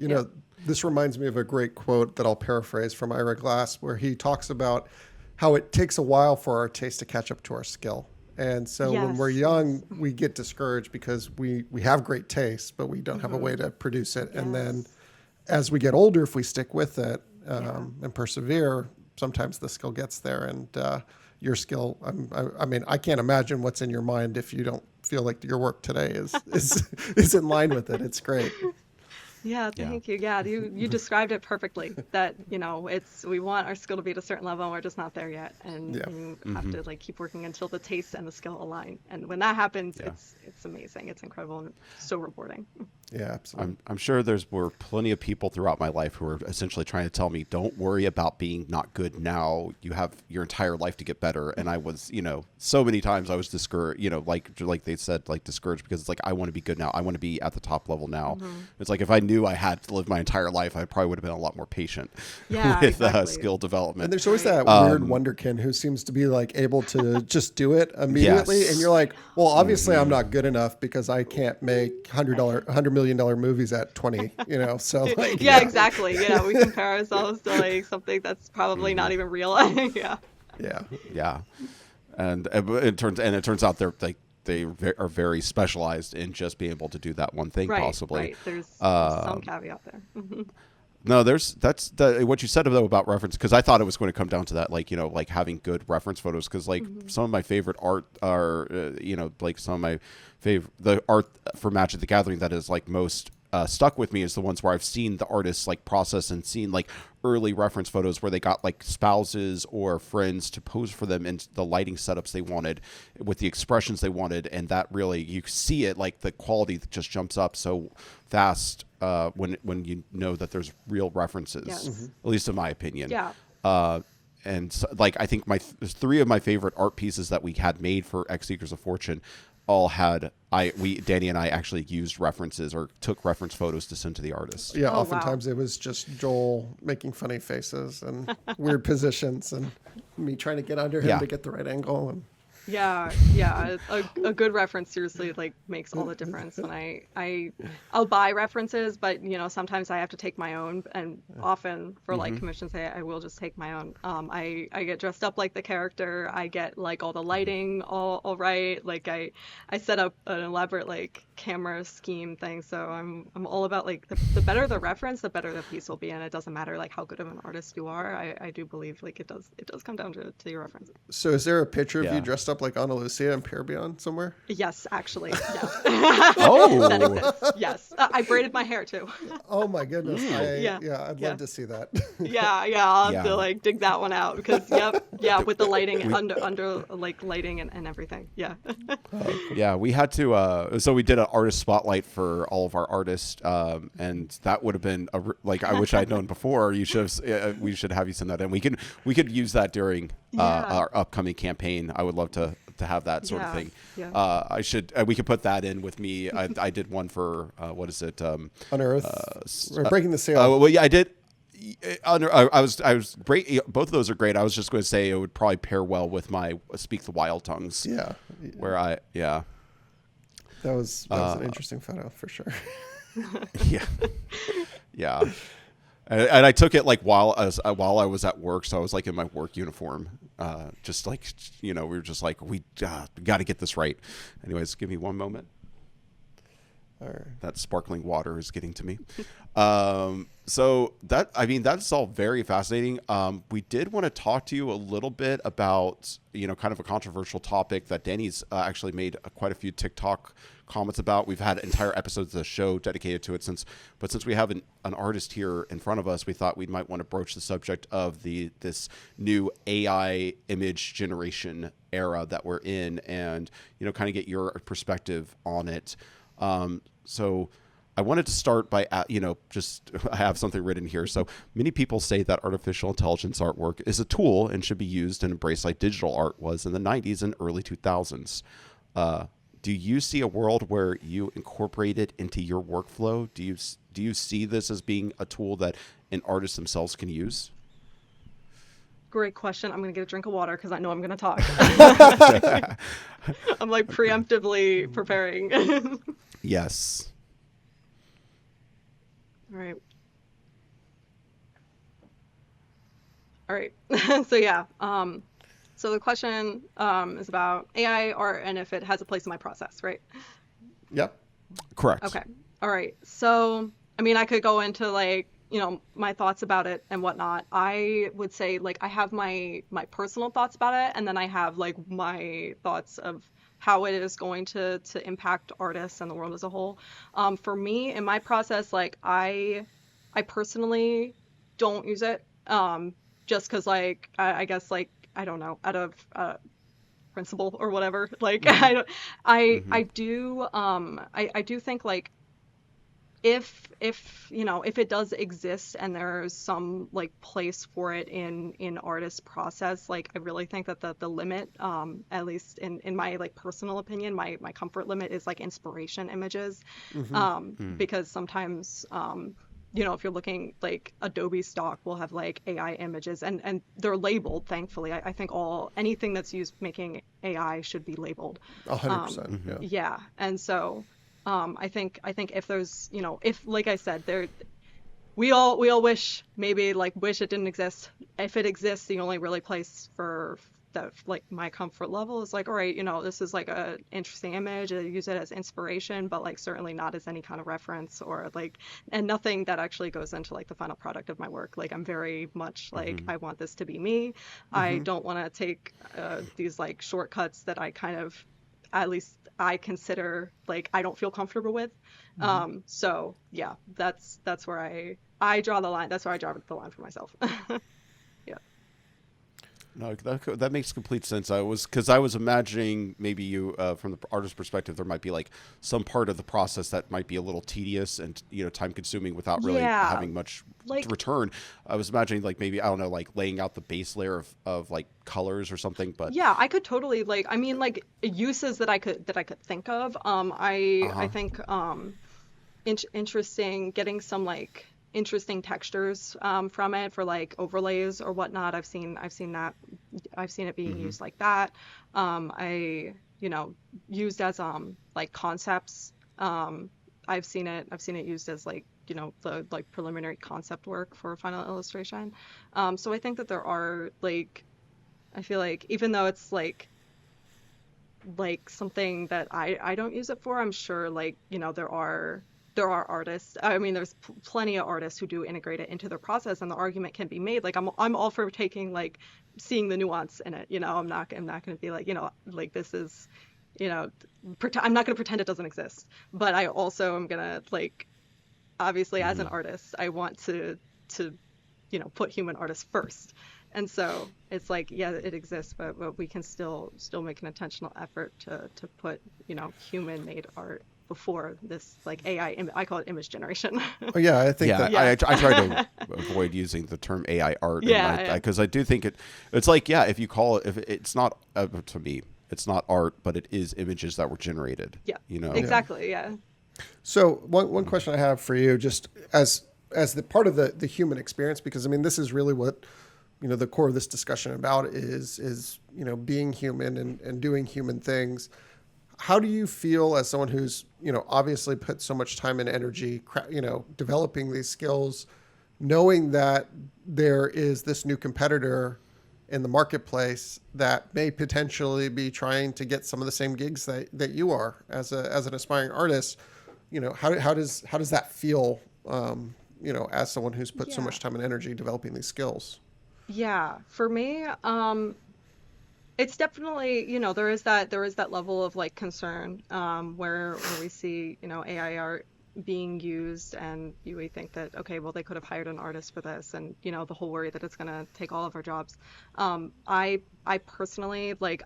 You know, this reminds me of a great quote that I'll paraphrase from Ira Glass, where he talks about how it takes a while for our taste to catch up to our skill. And so when we're young, we get discouraged because we have great taste, but we don't have a way to produce it. And then as we get older, if we stick with it and persevere, sometimes the skill gets there. And your skill, I mean, I can't imagine what's in your mind if you don't feel like your work today is in line with it. It's great. Yeah, thank you. Yeah, you described it perfectly. That, you know, we want our skill to be at a certain level, and we're just not there yet. And you have to like keep working until the taste and the skill align. And when that happens, it's amazing. It's incredible and so rewarding. Yeah, absolutely. I'm sure were plenty of people throughout my life who were essentially trying to tell me, don't worry about being not good now. You have your entire life to get better. And I was, you know, so many times I was discouraged, you know, like they said, like discouraged because it's like, I want to be good now. I want to be at the top level now. It's like, if I knew I had to live my entire life, I probably would have been a lot more patient with skill development. And there's always that weird wonderkin who seems to be like able to just do it immediately. And you're like, well, obviously I'm not good enough because I can't make $100 million movies at 20, you know? So like, exactly. You know, we compare ourselves to like something that's probably not even real. Yeah. And it turns out they are very specialized in just being able to do that one thing, possibly. Right. There's some caveat there. No, that's what you said though about reference, because I thought it was going to come down to that, like, you know, like having good reference photos, because like some of my favorite art are, you know, like some of my favorite, the art for Magic the Gathering that is like most stuck with me is the ones where I've seen the artists like process and seen like early reference photos where they got like spouses or friends to pose for them in the lighting setups they wanted with the expressions they wanted. And that really, you see it, like the quality that just jumps up so fast when you know that there's real references, at least in my opinion. And so, like, I think there's three of my favorite art pieces that we had made for X Seekers of Fortune all had Danny and I actually used references or took reference photos to send to the artists. Yeah, oftentimes it was just Joel making funny faces and weird positions and me trying to get under him to get the right angle. And a good reference seriously like makes all the difference. And I'll buy references, but you know, sometimes I have to take my own, and often for like commissions I will just take my own. I get dressed up like the character, I get like all the lighting all right, like I set up an elaborate like camera scheme thing, so I'm all about like the better the reference, the better the piece will be, and it doesn't matter like how good of an artist you are. I do believe like it does come down to your references. So is there a picture of you dressed up like Ana Lucia and Pierre Beyond somewhere? Yes, actually. Yeah. That exists. Yes. I braided my hair too. Oh my goodness. I'd love to see that. I'll have to like dig that one out because with the lighting under like lighting and everything. We had to so we did an artist spotlight for all of our artists, and that would have been I wish I'd known before. We should have you send that in. We could use that during our upcoming campaign. I would love to have that sort of thing. We could put that in with me. I did one for what is it? Unearth. Breaking the Seal. I did. I was great. Both of those are great. I was just going to say it would probably pair well with my Speak the Wild Tongues. Where that was an interesting photo for sure. And I took it like while I was at work, so I was like in my work uniform, just like, you know, we were just like, we got to get this right. Anyways, give me one moment. That sparkling water is getting to me. So that's all very fascinating. We did want to talk to you a little bit about, you know, kind of a controversial topic that Danny's actually made quite a few TikTok comments about. We've had entire episodes of the show dedicated to it since we have an artist here in front of us, we thought we might want to broach the subject of this new AI image generation era that we're in, and, you know, kind of get your perspective on it. So I wanted to start by, I have something written here. So many people say that artificial intelligence artwork is a tool and should be used and embraced like digital art was in the 90s and early 2000s. Do you see a world where you incorporate it into your workflow? Do you see this as being a tool that an artist themselves can use? Great question. I'm going to get a drink of water because I know I'm going to talk. I'm like preemptively preparing. Yes. All right. All right. So yeah. So the question is about AI art and if it has a place in my process, right? Yep. Correct. Okay. All right. So, I mean, I could go into like, my thoughts about it and whatnot. I would say like I have my personal thoughts about it, and then I have like my thoughts of how it is going to impact artists and the world as a whole. For me, in my process, like I personally don't use it. Just because like I guess like I don't know, out of principle or whatever. Like Mm-hmm. I don't, Mm-hmm. I do think like if if it does exist and there's some like place for it in artist process, like I really think that the limit, at least in my like personal opinion, my comfort limit is like inspiration images. Mm-hmm. Because sometimes if you're looking like Adobe stock will have like AI images and they're labeled, thankfully. I think anything that's used making AI should be labeled. 100%. Mm-hmm. Yeah. Yeah. And so I think if there's, if like I said, we all wish it didn't exist. If it exists, the only really place for that like my comfort level is like, all right, this is like a interesting image. I use it as inspiration, but like certainly not as any kind of reference or like, and nothing that actually goes into like the final product of my work. Like I'm very much like Mm-hmm. I want this to be me. I Mm-hmm. don't want to take these like shortcuts that I kind of, at least I consider like I don't feel comfortable with. Mm-hmm. So yeah, that's where I draw the line. That's where I draw the line for myself. Yeah. No, that makes complete sense. I was imagining maybe you, from the artist's perspective, there might be like some part of the process that might be a little tedious and time consuming without really Yeah. having much to Like return. I was imagining like maybe I don't know, like laying out the base layer of like colors or something. But yeah, I could totally like I mean like uses that I could think of. I uh-huh. think interesting getting some like interesting textures from it for like overlays or whatnot. I've seen it being Mm-hmm. used like that. I used as like concepts. I've seen it used as like the like preliminary concept work for final illustration. So I think that there are like I feel like even though it's like something that I don't use it for. I'm sure like there are artists. I mean, there's plenty of artists who do integrate it into their process, and the argument can be made. Like I'm all for taking like seeing the nuance in it. I'm not going to be like like this is I'm not going to pretend it doesn't exist. But I also am going to like obviously as an Mm-hmm. artist, I want to put human artists first. And so it's like, yeah, it exists, but we can still make an intentional effort to put, human made art before this like AI, I call it image generation. Oh yeah, I think Yeah, that. Yeah. I try to avoid using the term AI art, and Yeah, yeah. because I do think it's like, yeah, if you call it, if it's not, to me, it's not art, but it is images that were generated. Yeah. Yeah. Exactly. Yeah. So one question I have for you, just as the part of the human experience, because I mean this is really what the core of this discussion about is being human and doing human things. How do you feel as someone who's obviously put so much time and energy developing these skills, knowing that there is this new competitor in the marketplace that may potentially be trying to get some of the same gigs that you are as an aspiring artist? How does that feel? As someone who's put so Yeah. much time and energy developing these skills. Yeah. For me, it's definitely, there is that level of like concern where we see, AI art being used and we think that, okay, well, they could have hired an artist for this and, the whole worry that it's going to take all of our jobs. I personally, like,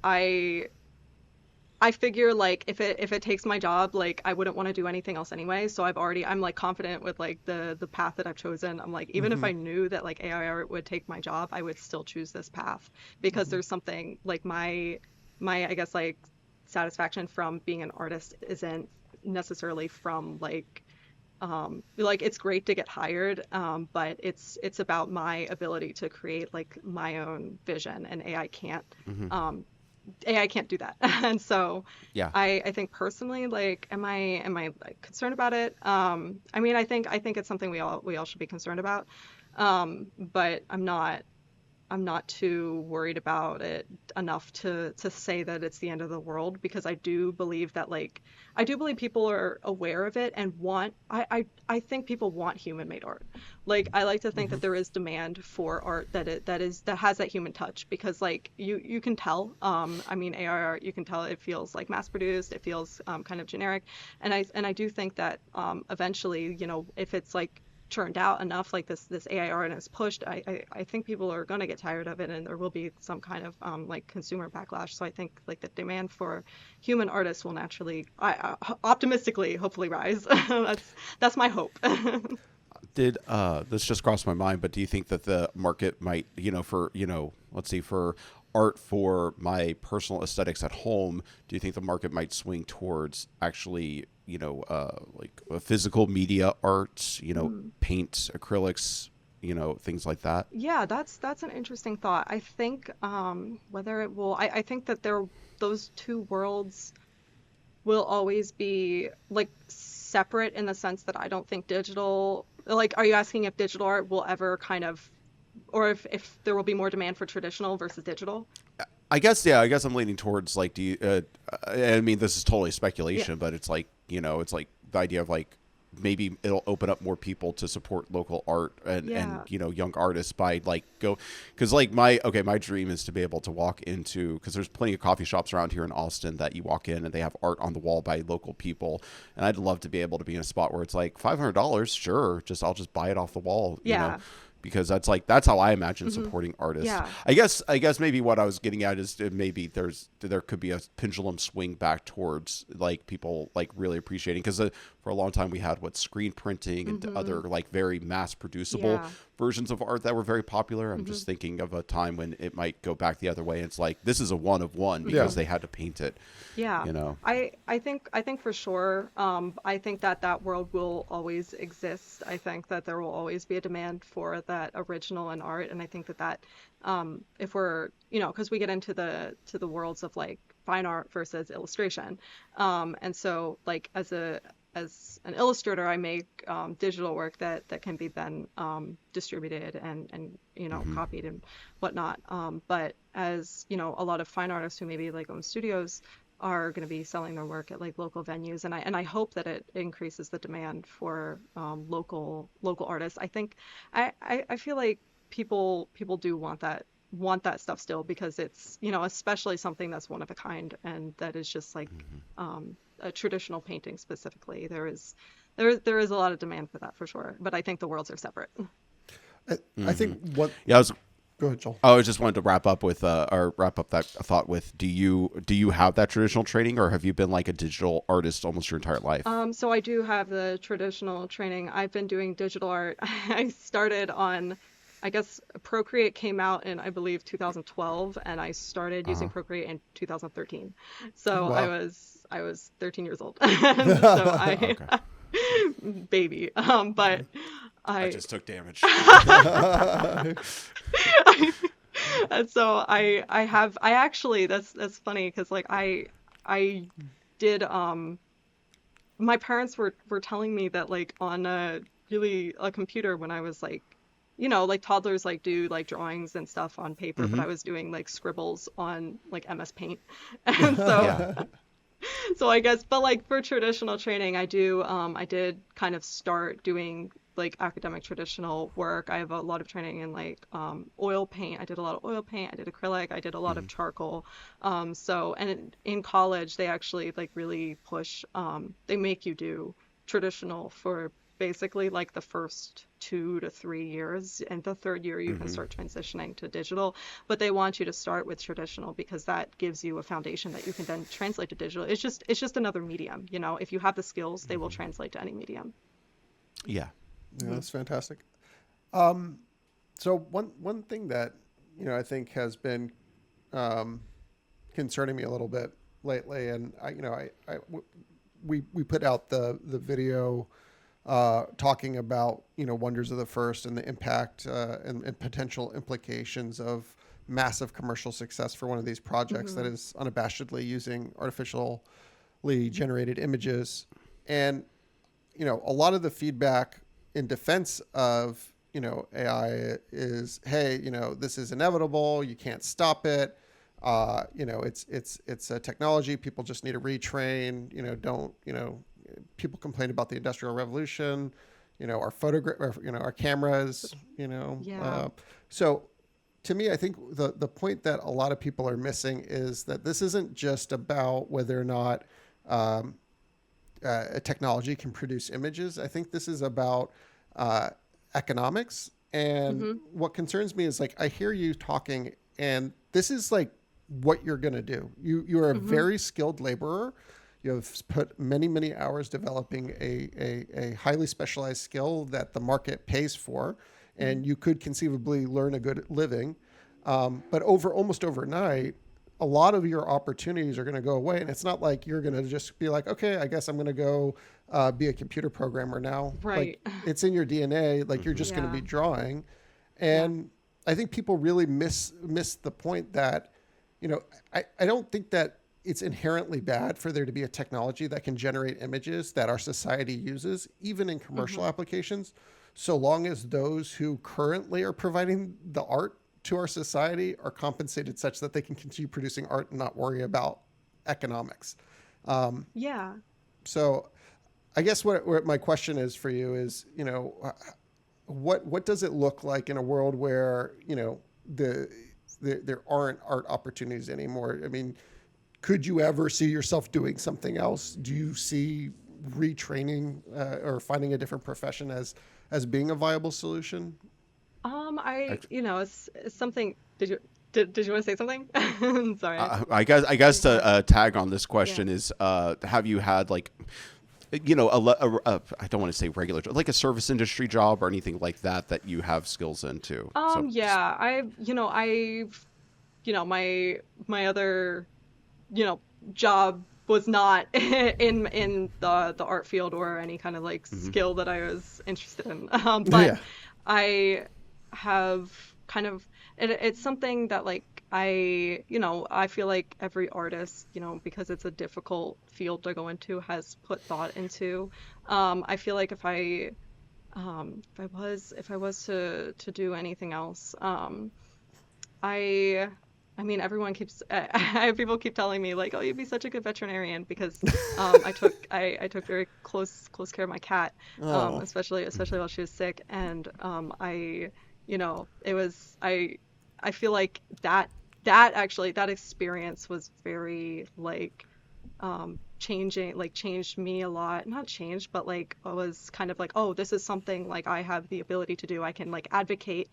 I figure like if it takes my job, like I wouldn't want to do anything else anyway. So I'm like confident with like the path that I've chosen. I'm like even if Mm-hmm. I knew that like AI art would take my job, I would still choose this path because Mm-hmm. there's something like my I guess like satisfaction from being an artist isn't necessarily from like it's great to get hired, but it's about my ability to create like my own vision and Mm-hmm. um, AI can't do that. And so Yeah. I think personally, like, am I like concerned about it? I mean, I think it's something we all should be concerned about. But I'm not. I'm not too worried about it enough to say that it's the end of the world, because I do believe that, like, I do believe people are aware of it and want, I think people want human made art. Like, I like to think that there is demand for art that has that human touch, because like you can tell, I mean, AI art, you can tell it feels like mass produced, it feels kind of generic. And I do think that eventually, you know, if it's like churned out enough, like this AI art, and is pushed, I think people are going to get tired of it, and there will be some kind of like consumer backlash. So I think like the demand for human artists will naturally, optimistically, hopefully rise. That's my hope. Did this just crossed my mind, but do you think that the market might, for, let's see, for art for my personal aesthetics at home, do you think the market might swing towards actually, like physical media art, paint, acrylics, things like that? Yeah, that's an interesting thought. I think whether it will, I think that those two worlds will always be like separate, in the sense that I don't think digital, like, are you asking if digital art will ever kind of, or if there will be more demand for traditional versus digital? I guess, yeah, I guess I'm leaning towards like, do you, I mean, this is totally Yeah. speculation, but it's like, it's like the idea of like, maybe it'll open up more people to support local art and Yeah. young artists by like because like my dream is to be able to walk into, because there's plenty of coffee shops around here in Austin that you walk in and they have art on the wall by local people, and I'd love to be able to be in a spot where it's like $500, sure, I'll just buy it off the wall, Yeah. because that's how I imagine supporting artists. Yeah. I guess maybe what I was getting at is maybe there could be a pendulum swing back towards like people like really appreciating, because for a long time we had screen printing and other like very mass producible Yeah. versions of art that were very popular. I'm just thinking of a time when it might go back the other way. It's like, this is a one of one because they had to paint it. Yeah, I think for sure. I think that world will always exist. I think that there will always be a demand for that original in art, and I think that if we're, because we get into the worlds of like fine art versus illustration, and so like as an illustrator, I make digital work that can be then distributed and copied and whatnot. But as a lot of fine artists who maybe like own studios are going to be selling their work at like local venues, and I hope that it increases the demand for local artists. I think I feel like people do want that stuff still, because it's especially something that's one of a kind, and that is just like a traditional painting specifically. There is a lot of demand for that for sure, but I think the worlds are separate. I think what. Yeah, Go ahead, Joel. I just wanted to wrap up that thought with, do you have that traditional training, or have you been like a digital artist almost your entire life? So I do have the traditional training. I've been doing digital art. I started on, I guess Procreate came out in, I believe, 2012, and I started using Procreate in 2013. So Wow. I was 13 years old. So I baby. But I I just took damage. and so I actually, that's funny, because like I did my parents were telling me that like on a computer, when I was like, like toddlers like do like drawings and stuff on paper, but I was doing like scribbles on like MS Paint. And so Yeah. so I guess, but like for traditional training, I did kind of start doing like academic traditional work. I have a lot of training in like oil paint. I did a lot of oil paint. I did acrylic. I did a lot of charcoal. So, and in college, they actually like really push, they make you do traditional for basically like the first 2 to 3 years, and the third year you can start transitioning to digital, but they want you to start with traditional, because that gives you a foundation that you can then translate to digital. It's just another medium. If you have the skills, they will translate to any medium. Yeah. Yeah, that's fantastic. So one thing that I think has been concerning me a little bit lately, and we put out the video talking about wonders of the first and the impact and potential implications of massive commercial success for one of these projects that is unabashedly using artificially generated images. And a lot of the feedback in defense of AI is, hey, this is inevitable. You can't stop it. It's a technology. People just need to retrain. Don't people complain about the Industrial Revolution. Our photograph, our cameras. Yeah. So to me, I think the point that a lot of people are missing is that this isn't just about whether or not a technology can produce images. I think this is about economics. And what concerns me is like, I hear you talking, and this is like what you're going to do. You're a very skilled laborer. You have put many, many hours developing a highly specialized skill that the market pays for, and you could conceivably learn a good living. But almost overnight, a lot of your opportunities are going to go away. And it's not like you're going to just be like, okay, I guess I'm going to go be a computer programmer now. Right. Like, it's in your DNA. Like, you're just going to be drawing. And I think people really miss the point that, I don't think that it's inherently bad for there to be a technology that can generate images that our society uses, even in commercial applications, so long as those who currently are providing the art to our society are compensated such that they can continue producing art and not worry about economics. Yeah. So I guess what my question is for you is, what does it look like in a world where, there aren't art opportunities anymore? I mean, could you ever see yourself doing something else? Do you see retraining or finding a different profession as being a viable solution? It's something. Did you want to say something? Sorry. I guess to tag on this question is, have you had like, I don't want to say regular, like a service industry job or anything like that you have skills into? Yeah, my other, job was not in the art field or any kind of like skill that I was interested in. But I have kind of, it's something that like I feel like every artist, because it's a difficult field to go into, has put thought into. I feel like if I was to do anything else, everyone keeps people keep telling me like, oh, you'd be such a good veterinarian, because I took very close care of my cat, especially while she was sick, and I feel like that experience was very like changed me a lot. Not changed, but like I was kind of like, oh, this is something like I have the ability to do. I can like advocate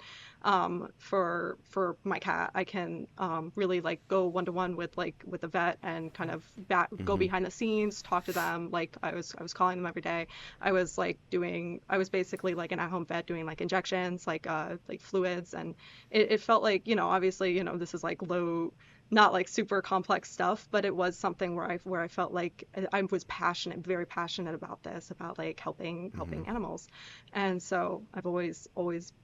for my cat. I can really like go one-to-one with a vet and kind of go behind the scenes, talk to them. Like I was calling them every day. I was basically like an at-home vet doing like injections, like fluids, and it felt like, obviously, this is like low, not like super complex stuff, but it was something where I felt like I was very passionate about this, about like helping animals. And so I've always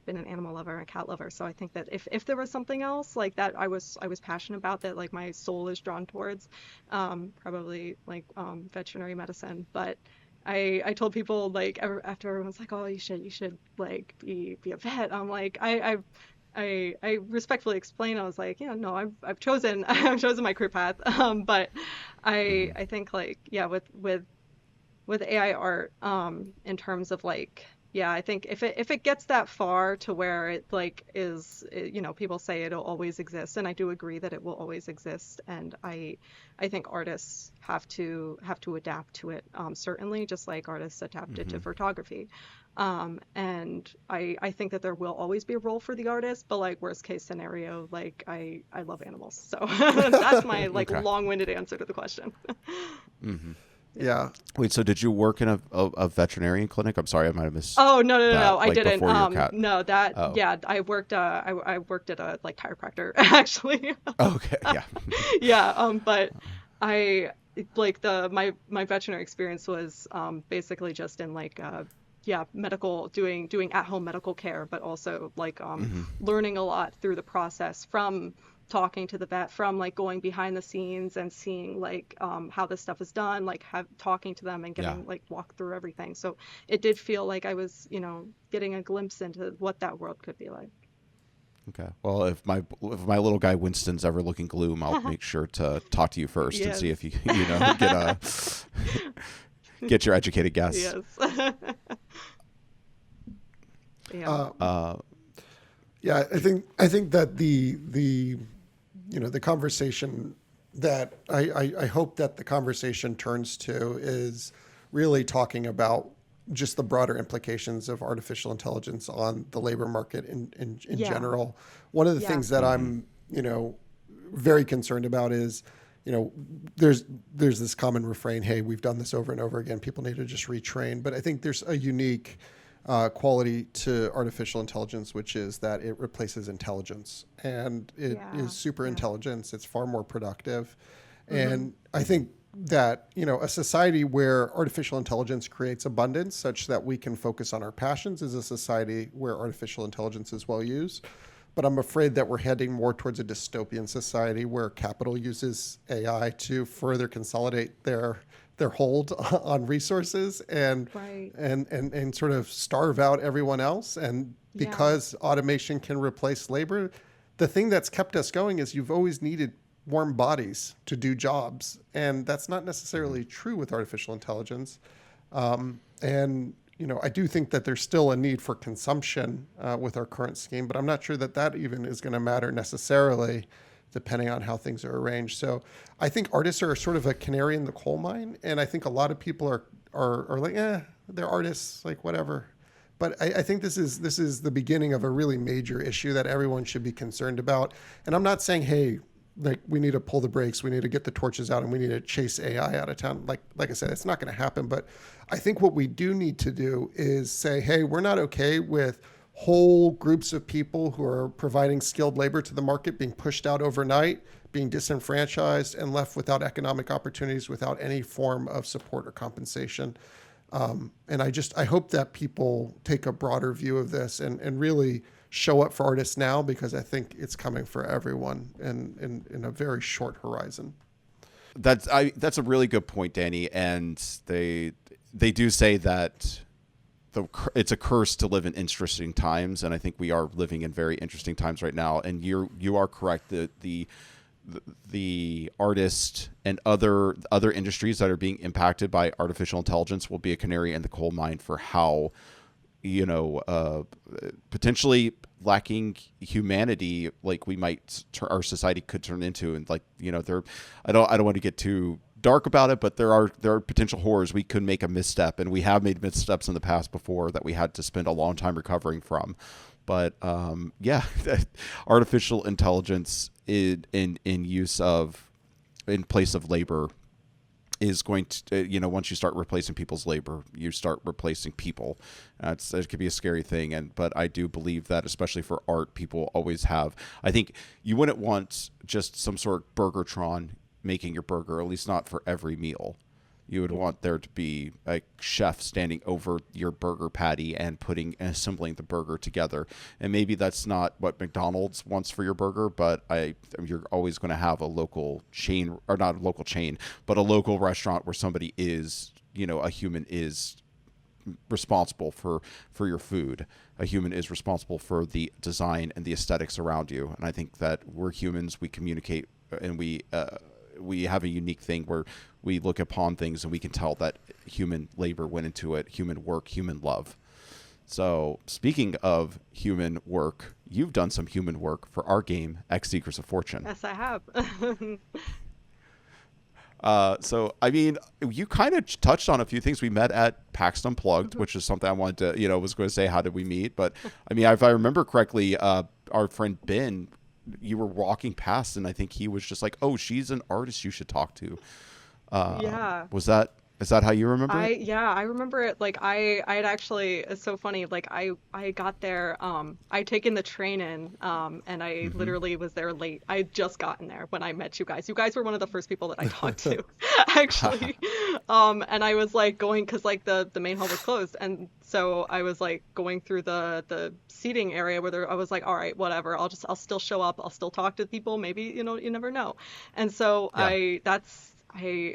been an animal lover, a cat lover. So I think that if there was something else like that I was passionate about, that like my soul is drawn towards, probably like veterinary medicine. But I told people like after everyone's like, oh, you should like be a vet. I'm like, I respectfully explained, I was like, no, I've chosen my career path. But I think like, yeah, with AI art, in terms of like, yeah, I think if it gets that far to where it like people say it'll always exist, and I do agree that it will always exist, and I think artists have to adapt to it, certainly, just like artists adapted to photography. And I think that there will always be a role for the artist, but like worst case scenario, like I love animals, so that's my like long-winded answer to the question. Yeah. Wait, so did you work in a veterinarian clinic? I'm sorry, I might have missed. Oh, no, I like, didn't. before your cat. No, that, Oh. yeah, I worked at a like chiropractor, actually. Okay, yeah. Yeah, but I like my veterinary experience was basically just in like medical, doing at-home medical care, but also like learning a lot through the process from talking to the vet, from like going behind the scenes and seeing like how this stuff is done, like talking to them and Yeah. getting like walk through everything. So it did feel like I was, getting a glimpse into what that world could be like. Okay. Well, if my little guy Winston's ever looking gloom, I'll make sure to talk to you first and see Yes. if you get your educated guess. Yes. Yeah. Yeah, I think that the conversation that I hope that the conversation turns to is really talking about just the broader implications of artificial intelligence on the labor market in Yeah. general. One of the Yeah. things that I'm very concerned about is there's this common refrain, hey, we've done this over and over again, people need to just retrain. But I think there's a unique quality to artificial intelligence, which is that it replaces intelligence, and it is super intelligence. It's far more productive. And I think that, a society where artificial intelligence creates abundance such that we can focus on our passions is a society where artificial intelligence is well used. But I'm afraid that we're heading more towards a dystopian society where capital uses AI to further consolidate their hold on resources and Right. and sort of starve out everyone else. And because automation can replace labor, the thing that's kept us going is you've always needed warm bodies to do jobs, and that's not necessarily true with artificial intelligence. And I do think that there's still a need for consumption with our current scheme, but I'm not sure that that even is going to matter necessarily, depending on how things are arranged. So I think artists are sort of a canary in the coal mine, and I think a lot of people are like, they're artists, like whatever. But I think this is the beginning of a really major issue that everyone should be concerned about. And I'm not saying, hey, like we need to pull the brakes, we need to get the torches out, and we need to chase AI out of town. Like I said, it's not going to happen. But I think what we do need to do is say, hey, we're not okay with whole groups of people who are providing skilled labor to the market being pushed out overnight, being disenfranchised, and left without economic opportunities, without any form of support or compensation. And I hope that people take a broader view of this and really show up for artists now, because I think it's coming for everyone in a very short horizon. That's a really good point, Danny. And they do say that it's a curse to live in interesting times, and I think we are living in very interesting times right now. And you are correct. The artist and other industries that are being impacted by artificial intelligence will be a canary in the coal mine for how potentially lacking humanity, like we might our society could turn into. And like I don't want to get too dark about it, but there are potential horrors. We could make a misstep, and we have made missteps in the past before that we had to spend a long time recovering from. But artificial intelligence in place of labor is going to, once you start replacing people's labor, you start replacing people. It could be a scary thing. But I do believe that, especially for art, people always have, I think you wouldn't want just some sort of Burgertron making your burger, at least not for every meal. You would want there to be a chef standing over your burger patty and assembling the burger together. And maybe that's not what McDonald's wants for your burger, but you're always going to have a local chain, or not a local chain, but a local restaurant where somebody is, a human is responsible for your food. A human is responsible for the design and the aesthetics around you. And I think that we're humans, we communicate, and we have a unique thing where we look upon things and we can tell that human labor went into it, human work, human love. So speaking of human work, you've done some human work for our game, X Seekers of Fortune. Yes, I have. So, I mean, you kind of touched on a few things. We met at PAX Unplugged, which is something I wanted to, was going to say, how did we meet? But I mean, if I remember correctly, our friend Ben, you were walking past, and I think he was just like, "Oh, she's an artist you should talk to." Yeah. Is that how you remember it? Yeah, I remember it. Like I had actually, it's so funny. Like I got there, I'd taken the train in, and I literally was there late. I had just gotten there when I met you guys. You guys were one of the first people that I talked to, actually. And I was like going, because like the main hall was closed, and so I was like going through the seating area where I was like, all right, whatever, I'll still show up, I'll still talk to people, maybe, you never know. And so Yeah.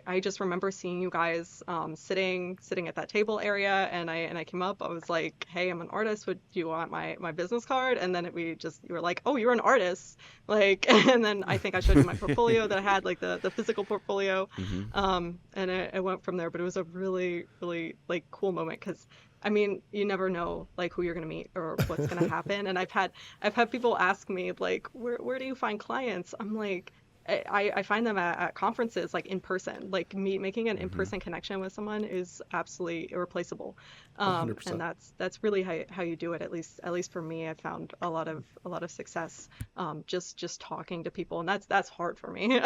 I just remember seeing you guys sitting at that table area, and I came up. I was like, "Hey, I'm an artist. Would you want my business card?" And then you were like, "Oh, you're an artist." Like, and then I think I showed you my portfolio that I had, like the physical portfolio. Hmm. And it went from there. But it was a really, really like cool moment, because I mean, you never know like who you're gonna meet or what's gonna happen. And I've had people ask me like, where do you find clients? I'm like, I find them at conferences, like in person. Like making an Hmm. in-person connection with someone is absolutely irreplaceable. And 100%. that's really how you do it. At least for me, I found a lot of success just talking to people, and that's hard for me.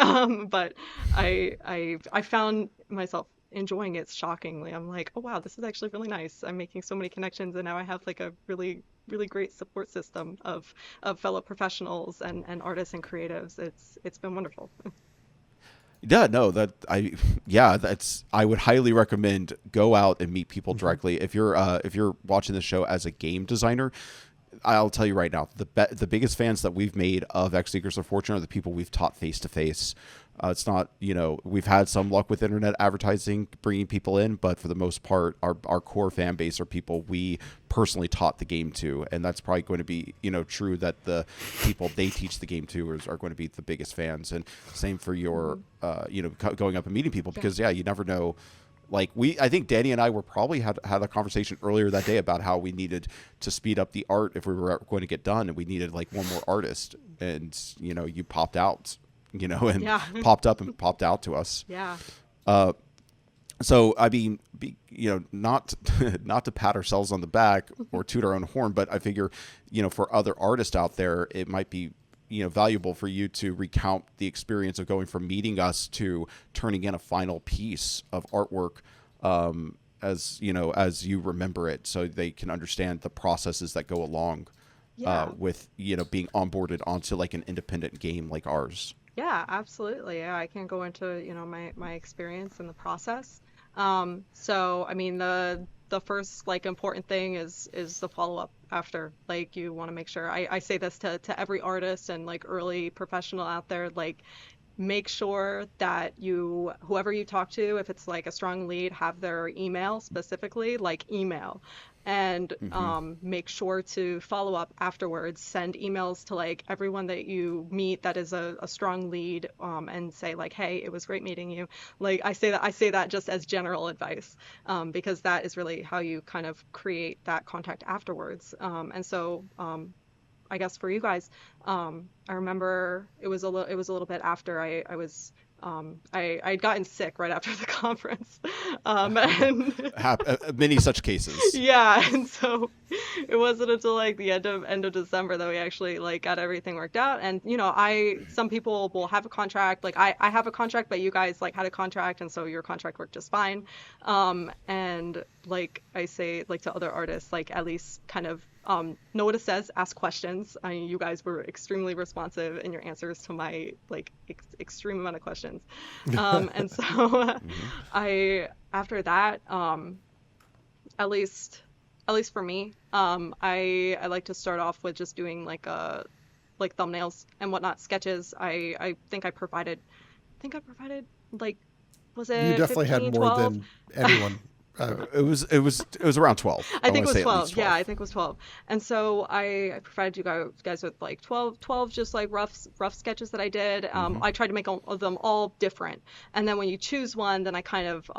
But I found myself enjoying it shockingly. I'm like, oh wow, this is actually really nice. I'm making so many connections, and now I have like a really really great support system of fellow professionals and artists and creatives. It's been wonderful. Yeah, no, that's I would highly recommend go out and meet people directly. If you're watching the show as a game designer, I'll tell you right now, the biggest fans that we've made of X Seekers of Fortune are the people we've taught face to face. It's not, we've had some luck with internet advertising bringing people in, but for the most part, our core fan base are people we personally taught the game to, and that's probably going to be, true that the people they teach the game to are going to be the biggest fans, and same for your, going up and meeting people, because you never know. Like I think Danny and I were probably had a conversation earlier that day about how we needed to speed up the art if we were going to get done, and we needed like one more artist, and you popped out, and Yeah. popped up and popped out to us. Yeah. So I mean, not not to pat ourselves on the back or toot our own horn, but I figure, for other artists out there, it might be valuable for you to recount the experience of going from meeting us to turning in a final piece of artwork, as you remember it, so they can understand the processes that go along Yeah. with being onboarded onto like an independent game like ours. Yeah, absolutely. Yeah, I can go into, my experience in the process. So I mean the first like important thing is the follow-up after. Like you want to make sure, I say this to every artist and like early professional out there, like make sure that whoever you talk to, if it's like a strong lead, have their email specifically, like email, and Hmm. make sure to follow up afterwards. Send emails to like everyone that you meet that is a strong lead, and say like, hey, it was great meeting you. Like I say that just as general advice, because that is really how you kind of create that contact afterwards. And so I guess for you guys, I remember it was a little bit after I was I'd gotten sick right after the conference, and Many such cases. yeah, and so it wasn't until like the end of December that we actually like got everything worked out. And some people will have a contract, like I have a contract, but you guys like had a contract, and so your contract worked just fine. And like I say like to other artists, like at least kind of know what it says, ask questions. I mean, you guys were extremely responsive in your answers to my like extreme amount of questions. And so Hmm. I after that, at least for me, I like to start off with just doing like thumbnails and whatnot, sketches. I think I provided like, was You it definitely had 15, more 12? than anyone. It was around 12. I think want it to was say at 12. least Yeah, 12. I think it was 12. And so I provided you guys with like 12 just like rough sketches that I did. Hmm. I tried to make all of them all different. And then when you choose one, then I kind of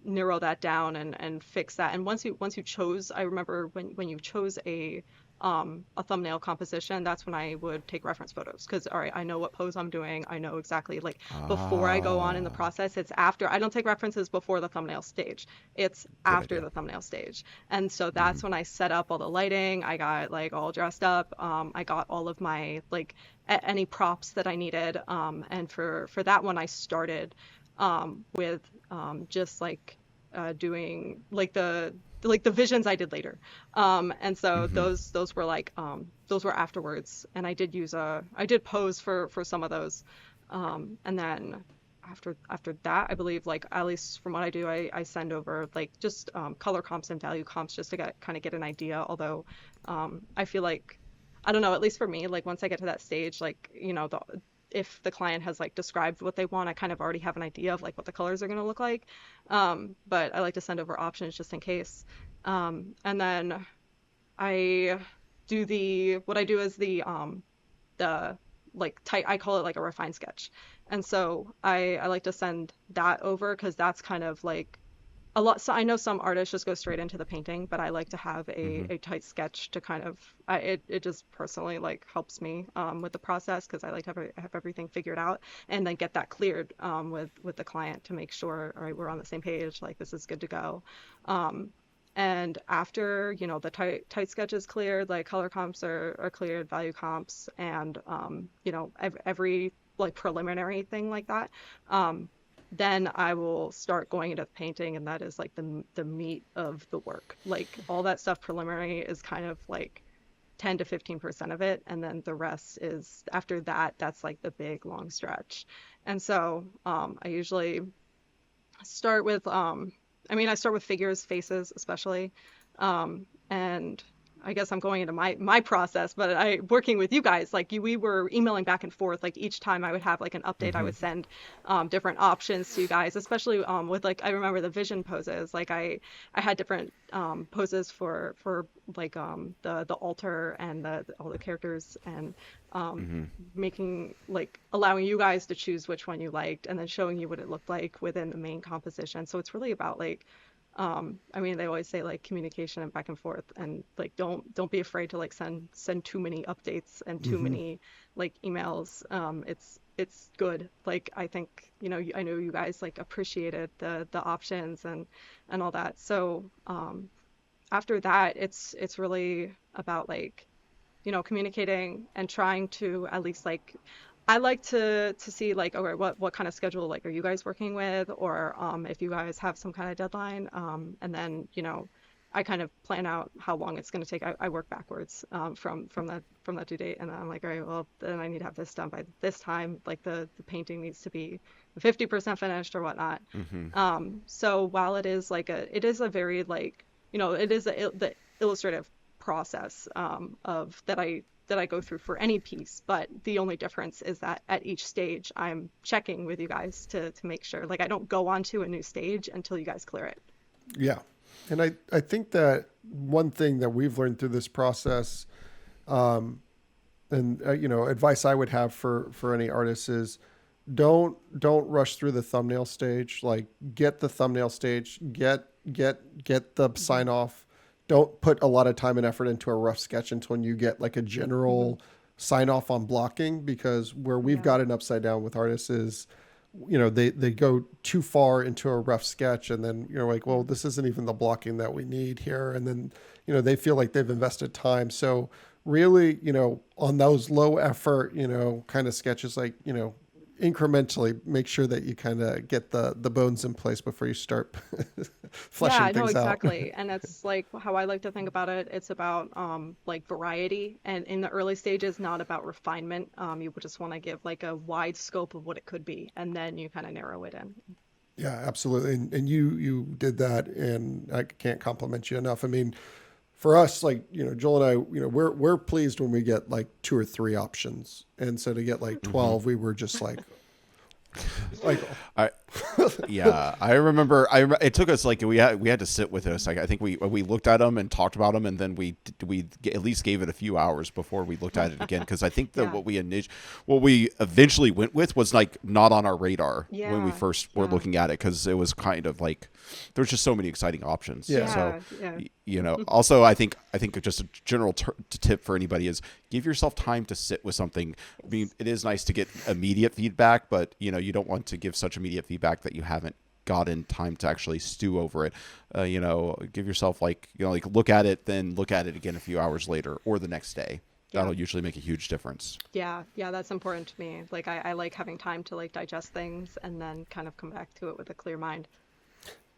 narrow that down and fix that. And once you chose, I remember when you chose a thumbnail composition, that's when I would take reference photos, because all right, I know what pose I'm doing. I know exactly, like, before I go on in the Ah, process. It's after. I don't take references before the thumbnail stage. It's good after idea. the thumbnail stage. And so Hmm. that's when I set up all the lighting. I got like all dressed up. I got all of my like any props that I needed. And for that one, I started with just like doing like the visions I did later. And so Hmm. those were like those were afterwards. And I did pose for some of those. And then after that, I believe, like, at least from what I do, I send over like just color comps and value comps just to get an idea. Although I feel like, I don't know, at least for me, like once I get to that stage, like, if the client has like described what they want, I kind of already have an idea of like what the colors are going to look like. But I like to send over options just in case. And then I what I do is the like tight, I call it like a refined sketch. And so I like to send that over because that's kind of like a lot. So I know some artists just go straight into the painting, but I like to have a tight sketch to kind of, it just personally like helps me with the process because I like to have everything figured out and then get that cleared with the client to make sure, all right, we're on the same page, like this is good to go. And after, the tight sketch is cleared, like color comps are cleared, value comps, and, every like preliminary thing like that, then I will start going into painting, and that is like the meat of the work. Like all that stuff preliminary is kind of like 10 to 15% of it, and then the rest is after that, that's like the big long stretch. And so I usually start with I start with figures, faces especially. And I guess I'm going into my process, but working with you guys, like we were emailing back and forth, like each time I would have like an update, I would send different options to you guys, especially with like, I remember the vision poses, like I had different poses for like the altar and all the characters, and making like allowing you guys to choose which one you liked and then showing you what it looked like within the main composition. So it's really about like they always say like communication and back and forth, and like don't be afraid to like send too many updates and too many like emails. It's good. Like I think, I know you guys like appreciated the options and all that. So after that, it's really about like, communicating and trying to at least like, I like to see like, okay, what kind of schedule like are you guys working with, or if you guys have some kind of deadline, and then I kind of plan out how long it's going to take. I work backwards from that due date, and then I'm like, all right, well then I need to have this done by this time. Like the painting needs to be 50% finished or whatnot. So while it is a very like, it is the illustrative process of that I go through for any piece, but the only difference is that at each stage I'm checking with you guys to make sure, like I don't go on to a new stage until you guys clear it. Yeah. And I think that one thing that we've learned through this process, and advice I would have for any artists is don't rush through the thumbnail stage. Like get the thumbnail stage, get the sign off. Don't put a lot of time and effort into a rough sketch until you get like a general sign off on blocking, because where we've gotten upside down with artists is, they go too far into a rough sketch, and then you're like, well, this isn't even the blocking that we need here. And then, they feel like they've invested time. So really, on those low effort, kind of sketches, like, incrementally make sure that you kind of get the bones in place before you start fleshing things out. Exactly. And it's like how I like to think about it. It's about like variety, and in the early stages, not about refinement. You just want to give like a wide scope of what it could be, and then you kind of narrow it in. Yeah, absolutely. And you did that, and I can't compliment you enough. I mean, for us, like, Joel and I, we're pleased when we get like 2 or 3 options. And so to get like 12, we were just like I remember it took us like we had to sit with us. Like I think we looked at them and talked about them, and then we at least gave it a few hours before we looked at it again, because I think that what we eventually went with was like not on our radar when we first were looking at it, because it was kind of like there's just so many exciting options. Also I think just a general tip for anybody is give yourself time to sit with something. I mean, it is nice to get immediate feedback, but you don't want to give such immediate feedback that you haven't gotten time to actually stew over it. Give yourself like look at it, then look at it again a few hours later or the next day. That'll usually make a huge difference. Yeah, that's important to me. Like I like having time to like digest things and then kind of come back to it with a clear mind.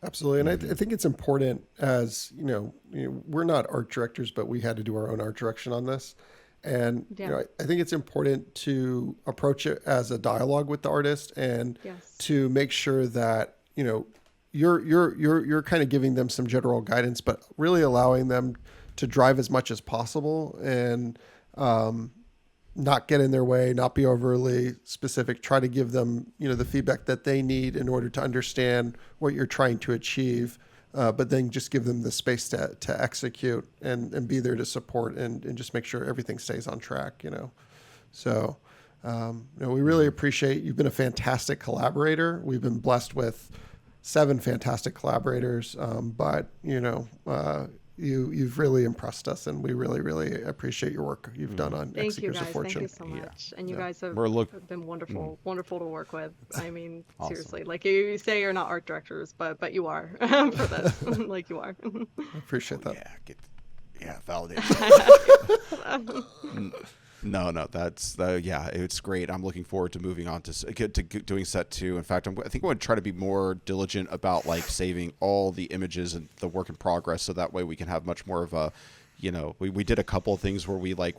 Absolutely. And I think it's important, as we're not art directors, but we had to do our own art direction on this. And Yeah. I think it's important to approach it as a dialogue with the artist, and Yes. to make sure that you're kind of giving them some general guidance, but really allowing them to drive as much as possible, and not get in their way, not be overly specific. Try to give them the feedback that they need in order to understand what you're trying to achieve. But then just give them the space to execute, and be there to support, and just make sure everything stays on track, So, we really appreciate, you've been a fantastic collaborator. We've been blessed with 7 fantastic collaborators. But, you've really impressed us, and we really, really appreciate your work you've done on Thank you Seekers of guys. Fortune. Thank you so much. And you guys have We're been wonderful, wonderful to work with. I mean, Awesome. seriously, like you say, you're not art directors, but you are for this. Like you are. I appreciate that. Validation. No, that's it's great. I'm looking forward to moving on to doing set 2. In fact, I think I'm going to try to be more diligent about like saving all the images and the work in progress, so that way we can have much more of a, we did a couple of things where we like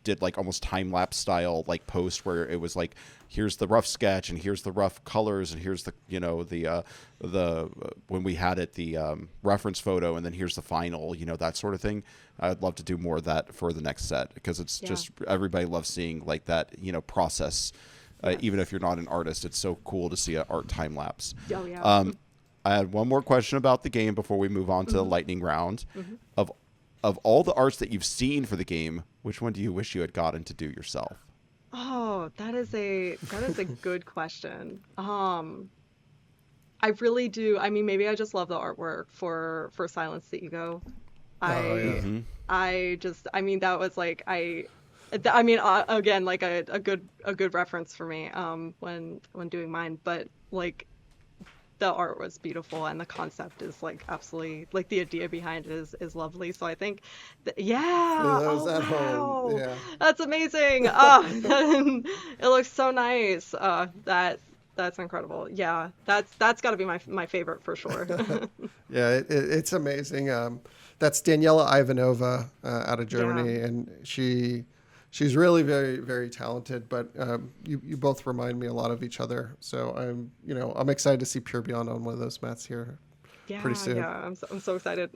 did like almost time lapse style like post, where it was like, here's the rough sketch and here's the rough colors and here's the the when we had it the reference photo, and then here's the final, that sort of thing. I'd love to do more of that for the next set, because it's just, everybody loves seeing like that process. Even if you're not an artist, it's so cool to see an art time lapse. Oh yeah. I had one more question about the game before we move on to the lightning round. Of all the arts that you've seen for the game, which one do you wish you had gotten to do yourself? Oh, that is a good question. I really do. I mean, maybe I just love the artwork for Silence the Ego. I just, I mean, that was like, again, like a good reference for me when doing mine, but like the art was beautiful, and the concept is like absolutely, like the idea behind it is lovely. So I think those at home, wow, that's amazing. It looks so nice. That's incredible. Yeah, that's got to be my favorite for sure. Yeah, it's amazing. That's Daniela Ivanova out of Germany, and she's really very, very talented. But you both remind me a lot of each other. So I'm excited to see Pure Beyond on one of those mats here pretty soon. Yeah, I'm so excited.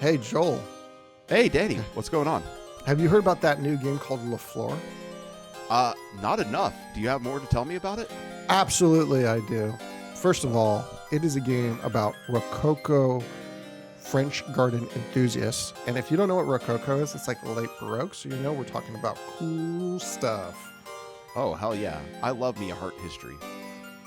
Hey, Joel. Hey, Danny, what's going on? Have you heard about that new game called La Fleur? Not enough. Do you have more to tell me about it? Absolutely, I do. First of all, it is a game about Rococo French garden enthusiasts. And if you don't know what Rococo is, it's like late Baroque, so we're talking about cool stuff. Oh, hell yeah. I love me a art history.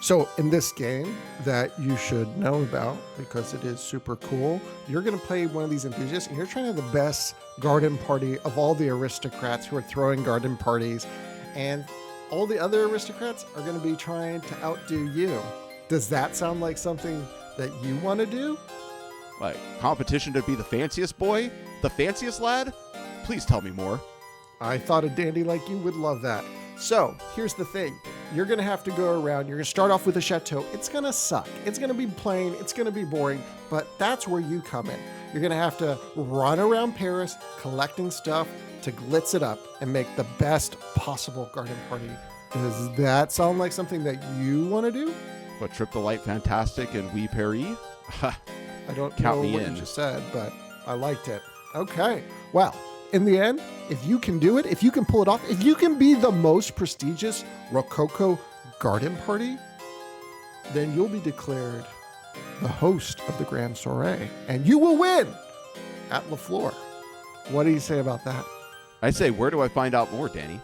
So in this game that you should know about, because it is super cool, you're going to play one of these enthusiasts, and you're trying to have the best garden party of all the aristocrats who are throwing garden parties. And all the other aristocrats are going to be trying to outdo you. Does that sound like something that you want to do? Like, competition to be the fanciest boy? The fanciest lad? Please tell me more. I thought a dandy like you would love that. So, here's the thing. You're going to have to go around. You're going to start off with a chateau. It's going to suck. It's going to be plain. It's going to be boring. But that's where you come in. You're going to have to run around Paris collecting stuff to glitz it up and make the best possible garden party. Does that sound like something that you want to do? What, Trip the Light Fantastic and Oui Paris? I don't Count know me what in. you just said, but I liked it. Okay. Well, in the end, if you can do it, if you can pull it off, if you can be the most prestigious Rococo garden party, then you'll be declared the host of the Grand Soiree, and you will win at La Fleur. What do you say about that? I say, where do I find out more, Danny?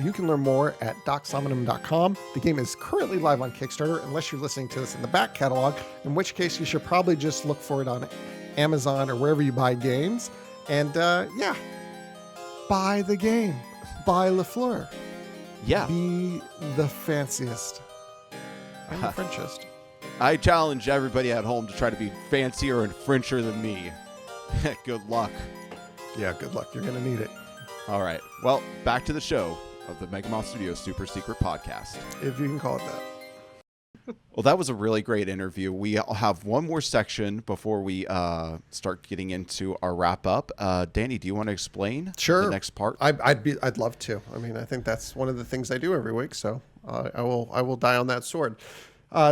You can learn more at DocSominum.com. The game is currently live on Kickstarter, unless you're listening to this in the back catalog, in which case you should probably just look for it on Amazon or wherever you buy games. And buy the game. Buy La Fleur. Yeah. Be the fanciest and the Frenchest. I challenge everybody at home to try to be fancier and Frencher than me. Good luck. Yeah, good luck. You're going to need it. All right. Well, back to the show of the Megamoth Studios Super Secret Podcast. If you can call it that. Well, that was a really great interview. We have one more section before we start getting into our wrap up. Danny, do you want to explain Sure. the next part? I'd love to. I mean, I think that's one of the things I do every week. So I will die on that sword.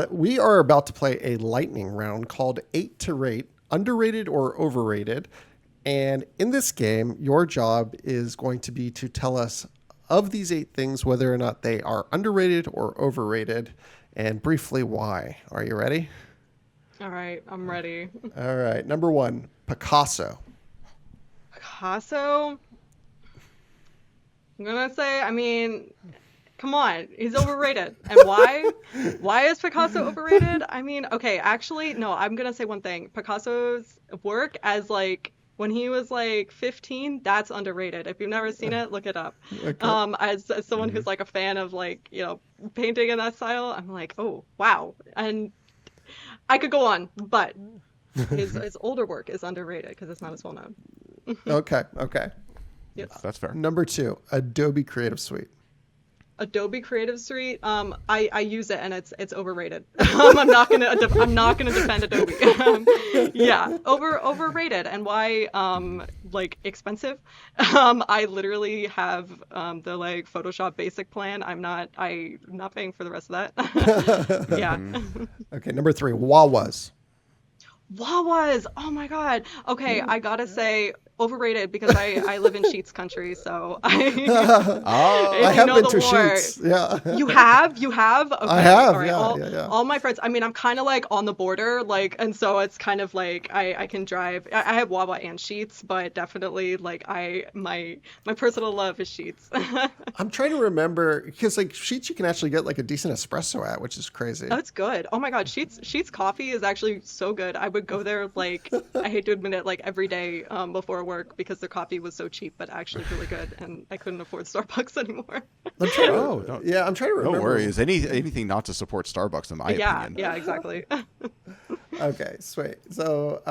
We are about to play a lightning round called 8 to Rate, underrated or overrated. And in this game, your job is going to be to tell us of these 8 things whether or not they are underrated or overrated, and briefly why. Are you ready? All right, I'm ready. All right. Number 1, Picasso. Picasso. I'm gonna say, I mean, come on, he's overrated. And why? Why is Picasso overrated? I mean, okay, actually, no, I'm gonna say one thing. Picasso's work as like when he was like 15, that's underrated. If you've never seen it, look it up. Okay. As someone who's like a fan of like, painting in that style, I'm like, oh, wow. And I could go on, but his older work is underrated because it's not as well known. Okay. Yes. That's fair. Number 2, Adobe Creative Suite. Adobe Creative Suite, I use it and it's overrated. I'm not gonna defend Adobe. Yeah, overrated. And why? Like expensive. I literally have the like Photoshop basic plan. I'm not paying for the rest of that. Yeah. Okay, number 3, Wawas. Wawas. Oh my God. Okay, I gotta say overrated because I live in Sheets country, so I if have know been the to lore. Sheets. Yeah. You have? Okay. I have. All right. Yeah. All my friends. I mean, I'm kind of like on the border, like, and so it's kind of like I can drive. I have Wawa and Sheets, but definitely like my personal love is Sheets. I'm trying to remember because like Sheets you can actually get like a decent espresso at, which is crazy. Oh, it's good. Oh my God, Sheets coffee is actually so good. I would go there like I hate to admit it, like every day before work because the coffee was so cheap, but actually really good, and I couldn't afford Starbucks anymore. I'm trying to, I'm trying to remember. No worries. Anything not to support Starbucks, in my opinion. Yeah, exactly. Okay, sweet. So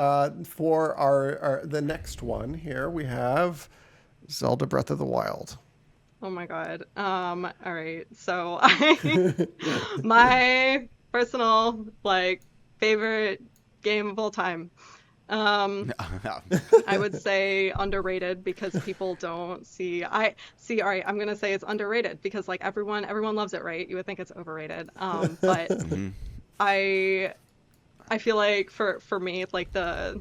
for our the next one here, we have Zelda Breath of the Wild. Oh my God. All right. So my personal like favorite game of all time. I would say underrated because people don't see. All right, I'm gonna say it's underrated because like everyone loves it, right? You would think it's overrated. But I feel like for me, like I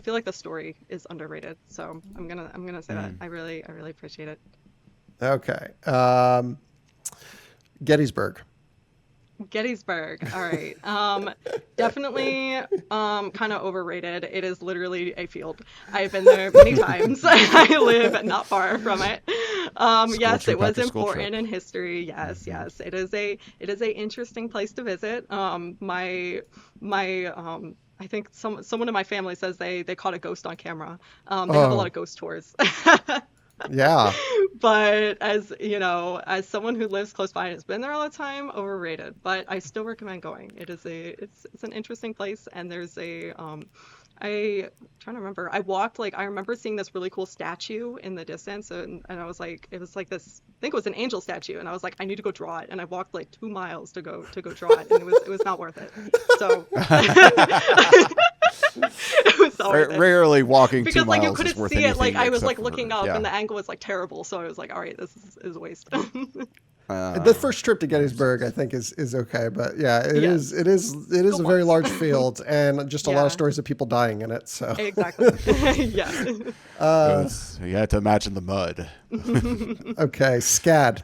feel like the story is underrated. So I'm gonna say that. I really appreciate it. Okay. Gettysburg. Gettysburg. All right. Definitely kind of overrated. It is literally a field. I've been there many times. I live not far from it. Yes, it was important in history. Yes. It is a interesting place to visit. My I think someone in my family says they caught a ghost on camera. They have a lot of ghost tours. Yeah. But as you know, as someone who lives close by and has been there all the time, overrated. But I still recommend going. It's an interesting place, and there's I'm trying to remember. I remember seeing this really cool statue in the distance, and I was like, it was like this. I think it was an angel statue, and I was like, I need to go draw it. And I walked like 2 miles to go draw it, and it was not worth it. So. It was all worth it. Rarely walking because 2 like miles you is couldn't worth see it. Like anything I was like except looking for- up, yeah. and the angle was like terrible. So I was like, all right, this is a waste. The first trip to Gettysburg, I think, is okay, but yeah, it is a very large field and just a lot of stories of people dying in it. So Exactly. Yeah. You had to imagine the mud. Okay, SCAD.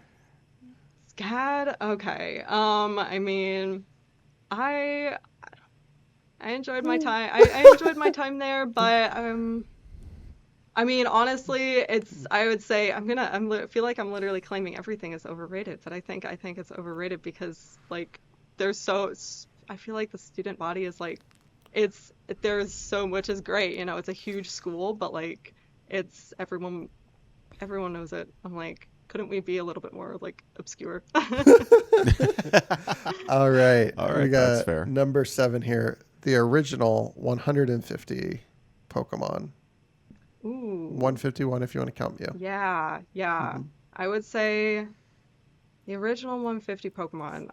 SCAD. Okay. I mean, I enjoyed my time. I enjoyed my time there, but I mean, honestly, I would say I feel like I'm literally claiming everything is overrated, but I think it's overrated because like I feel like the student body is like there's so much is great, it's a huge school, but like it's everyone knows it. I'm like, couldn't we be a little bit more like obscure? All right, we got that's fair. number 7 here. The original 150 Pokemon. Ooh. 151 if you want to count Mew. Yeah. Mm-hmm. I would say the original 150 Pokemon.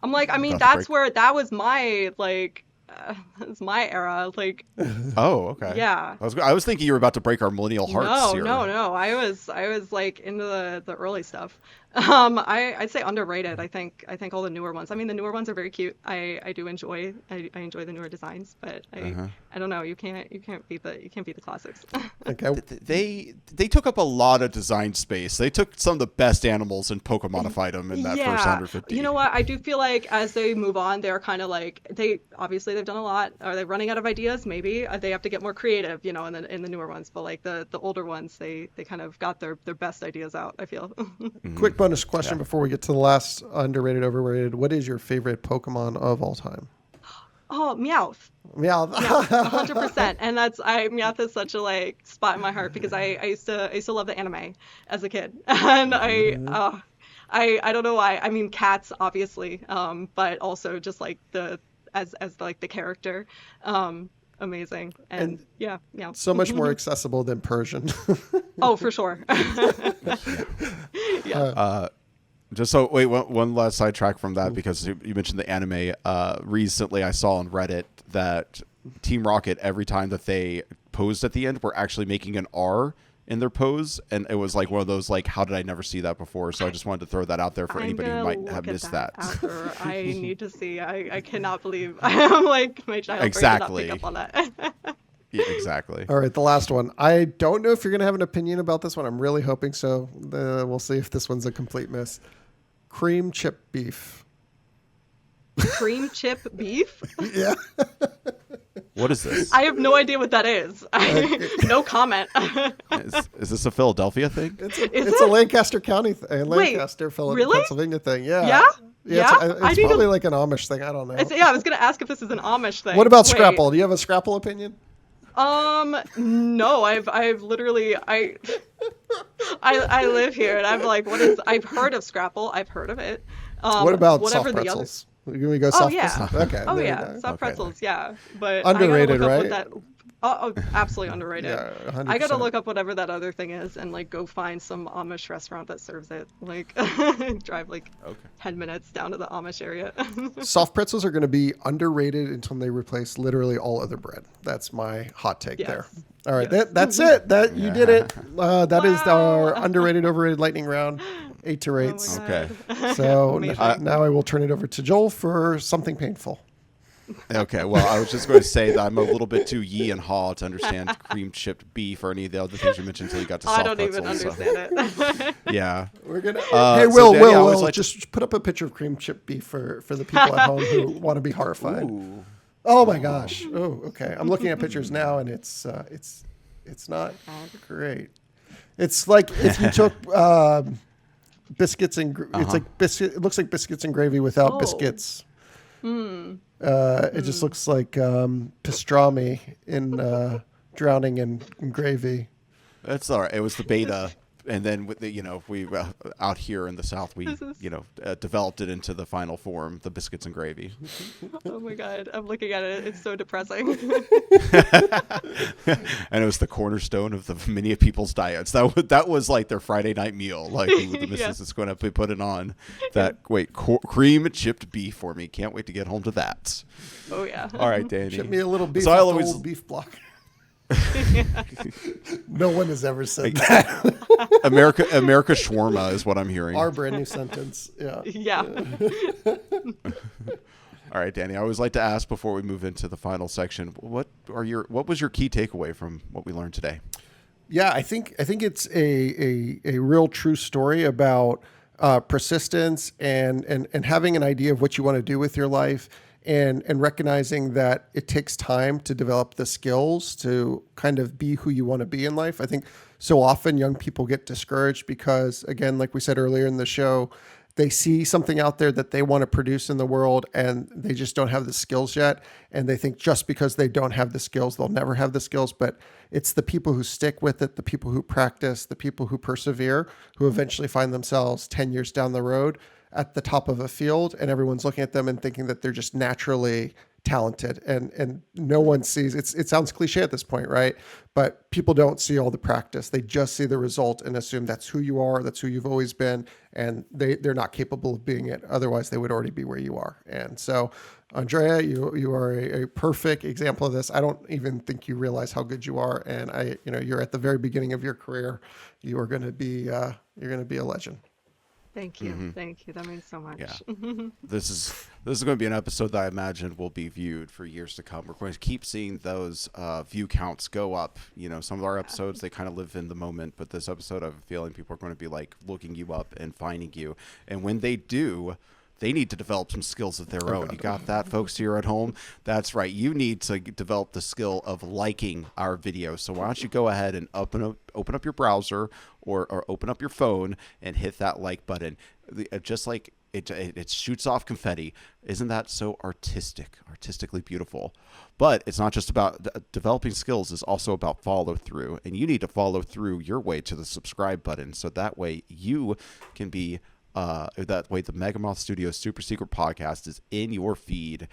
I'm like, I mean, About to that's break. where that was my that's my era. Like, Oh, okay. yeah. I was thinking you were about to break our millennial hearts No, here. no, no. I was like into the early stuff. I'd say underrated. I think all the newer ones. I mean, the newer ones are very cute. I do enjoy I enjoy the newer designs, but I don't know. You can't beat the classics. Okay. They took up a lot of design space. They took some of the best animals and Pokemonified them in that first Yeah. 150. You know what? I do feel like as they move on, they're kind of like they've done a lot. Are they running out of ideas? Maybe they have to get more creative, you know, in the newer ones. But like the older ones, they kind of got their best ideas out, I feel. Quick bonus question before we get to the last underrated, overrated. What is your favorite Pokemon of all time? Oh, Meowth. Yeah. Yeah, 100%. And Meowth is such a like spot in my heart because I used to love the anime as a kid, and I don't know why. I mean, cats obviously, but also just like as like the character, amazing. And yeah, Meowth. So much more accessible than Persian. Oh, for sure. Yeah. Just so wait, one last sidetrack from that because you mentioned the anime. Recently, I saw on Reddit that Team Rocket, every time that they posed at the end, were actually making an R in their pose, and it was like one of those like, how did I never see that before? So I just wanted to throw that out there for anybody who might have missed that. After I need to see. I cannot believe I'm like my child Exactly. did not pick up on that. Yeah, exactly. All right, the last one. I don't know if you're going to have an opinion about this one. I'm really hoping so. We'll see if this one's a complete miss. Cream chip beef. Cream chip beef? Yeah. What is this? I have no idea what that is. No comment. Is this a Philadelphia thing? It's a Lancaster County thing. Lancaster, really? Pennsylvania thing. Yeah. Yeah? It's probably like an Amish thing. I don't know. I was going to ask if this is an Amish thing. What about Wait. Scrapple? Do you have a Scrapple opinion? No, I've literally, I live here and I'm like, I've heard of Scrapple. I've heard of it. What about whatever soft the pretzels? Can we go soft yeah. pretzels? Okay. Oh there yeah, we go. soft pretzels. Yeah, but Underrated, I gotta right? look up what that. Oh, absolutely underrated. Yeah, 100%. I gotta look up whatever that other thing is and like go find some Amish restaurant that serves it. Like drive like 10 minutes down to the Amish area. Soft pretzels are going to be underrated until they replace literally all other bread. That's my hot take there. All right, that's it. You did it. That is our underrated, overrated lightning round. 8 to rates. Oh Okay. So Amazing. now I will turn it over to Joel for something painful. Okay, well, I was just going to say that I'm a little bit too yee and haw to understand cream chipped beef or any of the other things you mentioned until you got to soft I don't pretzels. even understand it. Yeah. We're gonna. so Hey, Will, Danny, I always like just put up a picture of cream chip beef for the people at home who want to be horrified. Ooh. Oh my gosh. Oh, okay. I'm looking at pictures now, and it's not great. It's like if you took biscuits and it's like biscuit. It looks like biscuits and gravy without biscuits. It just looks like pastrami in drowning in gravy. That's all right. It was the beta. And then, with the, we out here in the South, we, developed it into the final form, the biscuits and gravy. Oh my God, I'm looking at it. It's so depressing. And it was the cornerstone of the many people's diets. That was like their Friday night meal. Like the missus is going to be putting on that. Wait, cream chipped beef for me. Can't wait to get home to that. Oh yeah. All right, Danny. Ship me a little beef. So off I'll the always old beef block. No one has ever said that. America shawarma is what I'm hearing. Our brand new sentence. Yeah. Yeah. All right, Danny. I always like to ask before we move into the final section, what was your key takeaway from what we learned today? Yeah, I think it's a real true story about persistence and having an idea of what you want to do with your life. And recognizing that it takes time to develop the skills to kind of be who you want to be in life. I think so often young people get discouraged because, again, like we said earlier in the show, they see something out there that they want to produce in the world and they just don't have the skills yet. And they think just because they don't have the skills, they'll never have the skills. But it's the people who stick with it, the people who practice, the people who persevere, who eventually find themselves 10 years down the road at the top of a field, and everyone's looking at them and thinking that they're just naturally talented, and no one sees it sounds cliche at this point, right? But people don't see all the practice. They just see the result and assume that's who you are, that's who you've always been, and they're not capable of being it. Otherwise they would already be where you are. And so Andrea, you are a perfect example of this. I don't even think you realize how good you are, and you're at the very beginning of your career. You are going to be a legend. Thank you. Thank you. That means so much. Yeah. This is going to be an episode that I imagine will be viewed for years to come. We're going to keep seeing those view counts go up. Some of our episodes, they kind of live in the moment, but this episode, I have a feeling people are going to be like looking you up and finding you. And when they do, they need to develop some skills of their own. You got that, folks here at home? That's right. You need to develop the skill of liking our videos. So why don't you go ahead and open up your browser or open up your phone and hit that like button. Just like it shoots off confetti. Isn't that so artistically beautiful? But it's not just about developing skills. It's also about follow through. And you need to follow through your way to the subscribe button. So that way you can be that way the Megamoth Studios Super Secret Podcast is in your feed.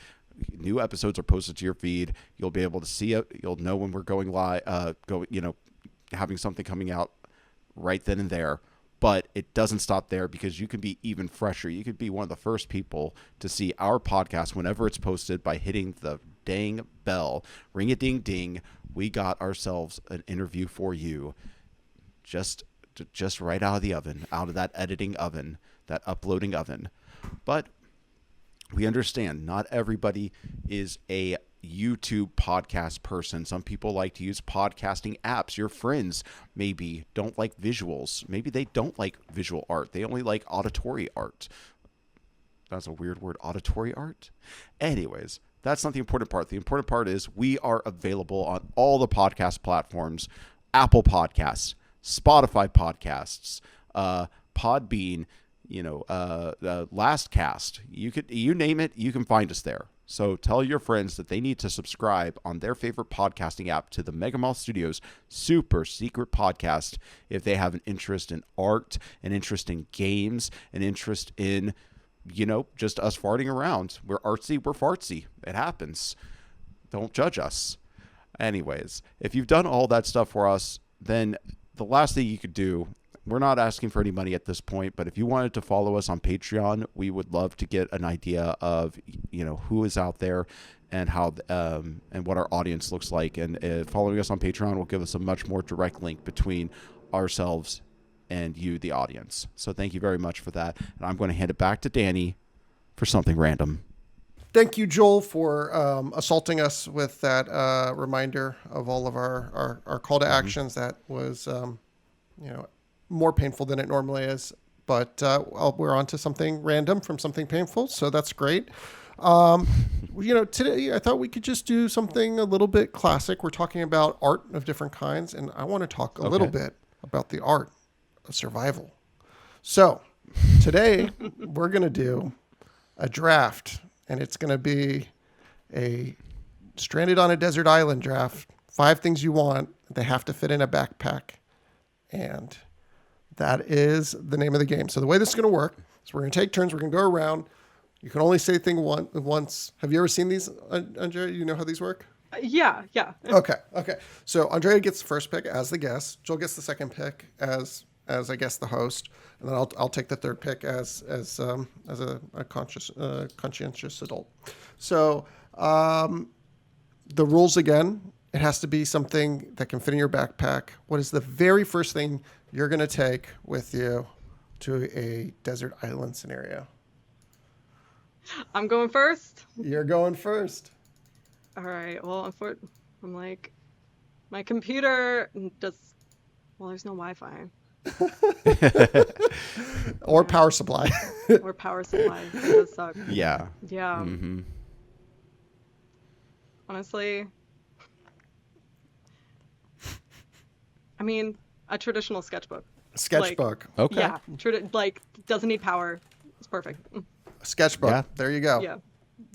New episodes are posted to your feed. You'll be able to see it. You'll know when we're going live, having something coming out right then and there. But it doesn't stop there, because you can be even fresher. You could be one of the first people to see our podcast whenever it's posted by hitting the dang bell. Ring a ding ding. We got ourselves an interview for you. Just right out of the oven, out of that editing oven, that uploading oven. But we understand not everybody is a YouTube podcast person. Some people like to use podcasting apps. Your friends maybe don't like visuals. Maybe they don't like visual art. They only like auditory art. That's a weird word, auditory art. Anyways, that's not the important part. The important part is we are available on all the podcast platforms: Apple Podcasts, Spotify podcasts, Podbean, Lastcast. You name it, you can find us there. So tell your friends that they need to subscribe on their favorite podcasting app to the Megamoth Studios Super Secret Podcast if they have an interest in art, an interest in games, an interest in, just us farting around. We're artsy, we're fartsy. It happens. Don't judge us. Anyways, if you've done all that stuff for us, then the last thing you could do, we're not asking for any money at this point, but if you wanted to follow us on Patreon, we would love to get an idea of, who is out there and how, and what our audience looks like. And following us on Patreon will give us a much more direct link between ourselves and you, the audience. So thank you very much for that. And I'm going to hand it back to Danny for something random. Thank you, Joel, for assaulting us with that reminder of all of our call to actions. That was, more painful than it normally is. But we're on to something random from something painful, so that's great. Today I thought we could just do something a little bit classic. We're talking about art of different kinds, and I want to talk a little bit about the art of survival. So today we're going to do a draft. And it's going to be a stranded on a desert island draft. 5 things you want. They have to fit in a backpack. And that is the name of the game. So the way this is going to work is we're going to take turns. We're going to go around. You can only say a thing once. Have you ever seen these, Andrea? You know how these work? Yeah. Okay. So Andrea gets the first pick as the guest. Joel gets the second pick as I guess the host, and then I'll take the third pick as a conscientious adult. So the rules again, it has to be something that can fit in your backpack. What is the very first thing you're going to take with you to a desert island scenario? I'm going first. You're going first. All right. Well, I'm like, my computer there's no Wi-Fi. Or power supply. Or power supply. That does suck. Yeah. Mm-hmm. Honestly, I mean, a traditional sketchbook. Sketchbook. Okay. Yeah. Doesn't need power. It's perfect. Sketchbook. Yeah. There you go. Yeah.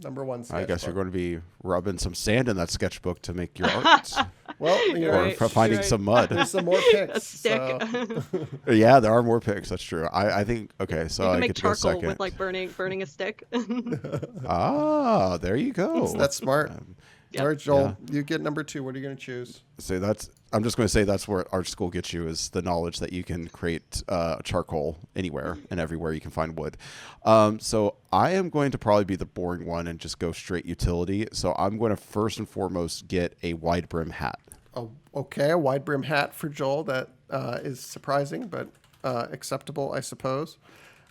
Number 1 sketchbook. I guess you're going to be rubbing some sand in that sketchbook to make your art. Well, you know, or Right, finding right. some mud. there's some more A picks. stick. So. Yeah, there are more picks. That's true. I think okay. So You can I make get to go charcoal second. with like burning a stick. Ah, there you go. That's smart. Yep. All right, Joel, Yeah. you get number 2. What are you going to choose? So that's. I'm just going to say that's where art school gets you is the knowledge that you can create charcoal anywhere and everywhere you can find wood. So I am going to probably be the boring one and just go straight utility. So I'm going to first and foremost get a wide brim hat. Oh, okay, a wide brim hat for Joel. That is surprising, but acceptable, I suppose.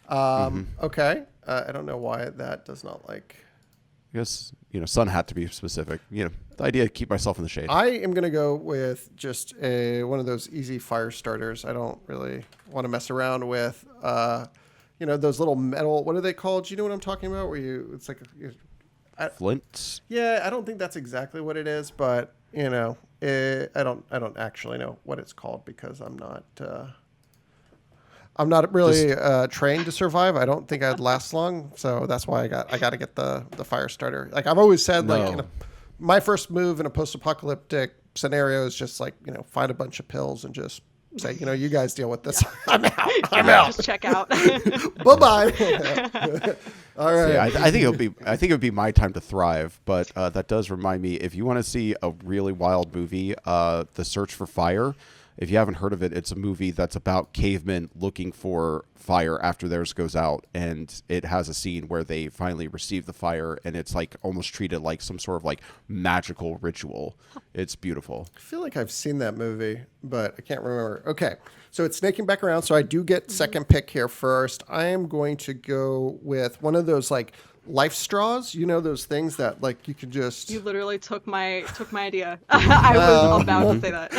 Okay, I don't know why that does not like. I guess sun hat to be specific. The idea to keep myself in the shade. I am going to go with just one of those easy fire starters. I don't really want to mess around with, those little metal. What are they called? Do you know what I'm talking about? It's like, Flint. yeah, I don't think that's exactly what it is, but I don't actually know what it's called because I'm not really trained to survive. I don't think I'd last long, so that's why I got to get the fire starter. Like I've always said, No. My first move in a post-apocalyptic scenario is just find a bunch of pills and just say, you guys deal with this. I'm out. I'm out. Just check out. Bye bye. All right. Yeah, I think it would be my time to thrive. But that does remind me, if you want to see a really wild movie, The Search for Fire. If you haven't heard of it, it's a movie that's about cavemen looking for fire after theirs goes out, and it has a scene where they finally receive the fire, and it's like almost treated like some sort of like magical ritual. It's beautiful. I feel like I've seen that movie, but I can't remember. Okay, so it's snaking back around. So I do get second pick here first. I am going to go with one of those like life straws. Those things that like you could just. You literally took my idea. I was about to say that.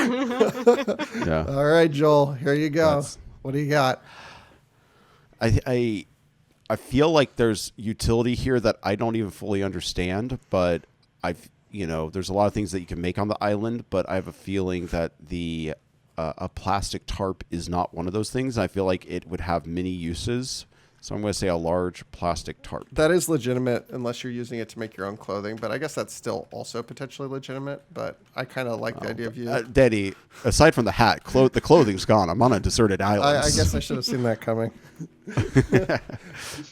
Yeah. All right, Joel. Here you go. What do you got? I feel like there's utility here that I don't even fully understand, but there's a lot of things that you can make on the island, but I have a feeling that a plastic tarp is not one of those things. I feel like it would have many uses. So I'm going to say a large plastic tarp. That is legitimate unless you're using it to make your own clothing, but I guess that's still also potentially legitimate. But I kind of like the idea of you. Daddy, aside from the hat, the clothing's gone. I'm on a deserted island. I guess I should have seen that coming.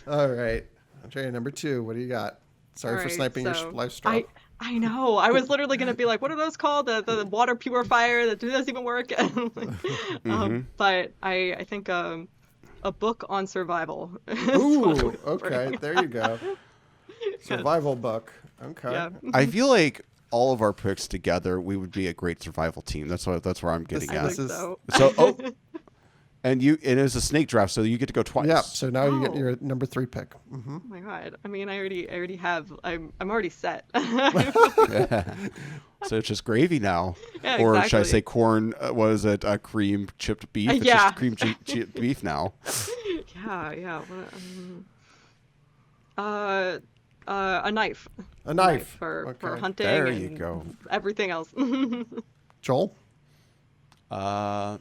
All right. Andrea, number 2. What do you got? Sorry for Alright, sniping your so life straw. I know. I was literally going to be like, what are those called? The water purifier? Do those even work? But I think a book on survival. Ooh, okay. There you go. Survival book. Okay. Yeah. I feel like all of our picks together, we would be a great survival team. That's where I'm getting at. This is- So. And it is a snake draft, so you get to go twice. Yeah. So now you get Oh. your number 3 pick. Mm-hmm. Oh my god. I mean, I already have. I'm already set. So it's just gravy now. Yeah, Or should I exactly. say corn, was it cream chipped beef? It's Yeah. just cream chipped beef now. Yeah. A knife. A knife. For Okay. hunting. There and you go. Everything else. Joel? I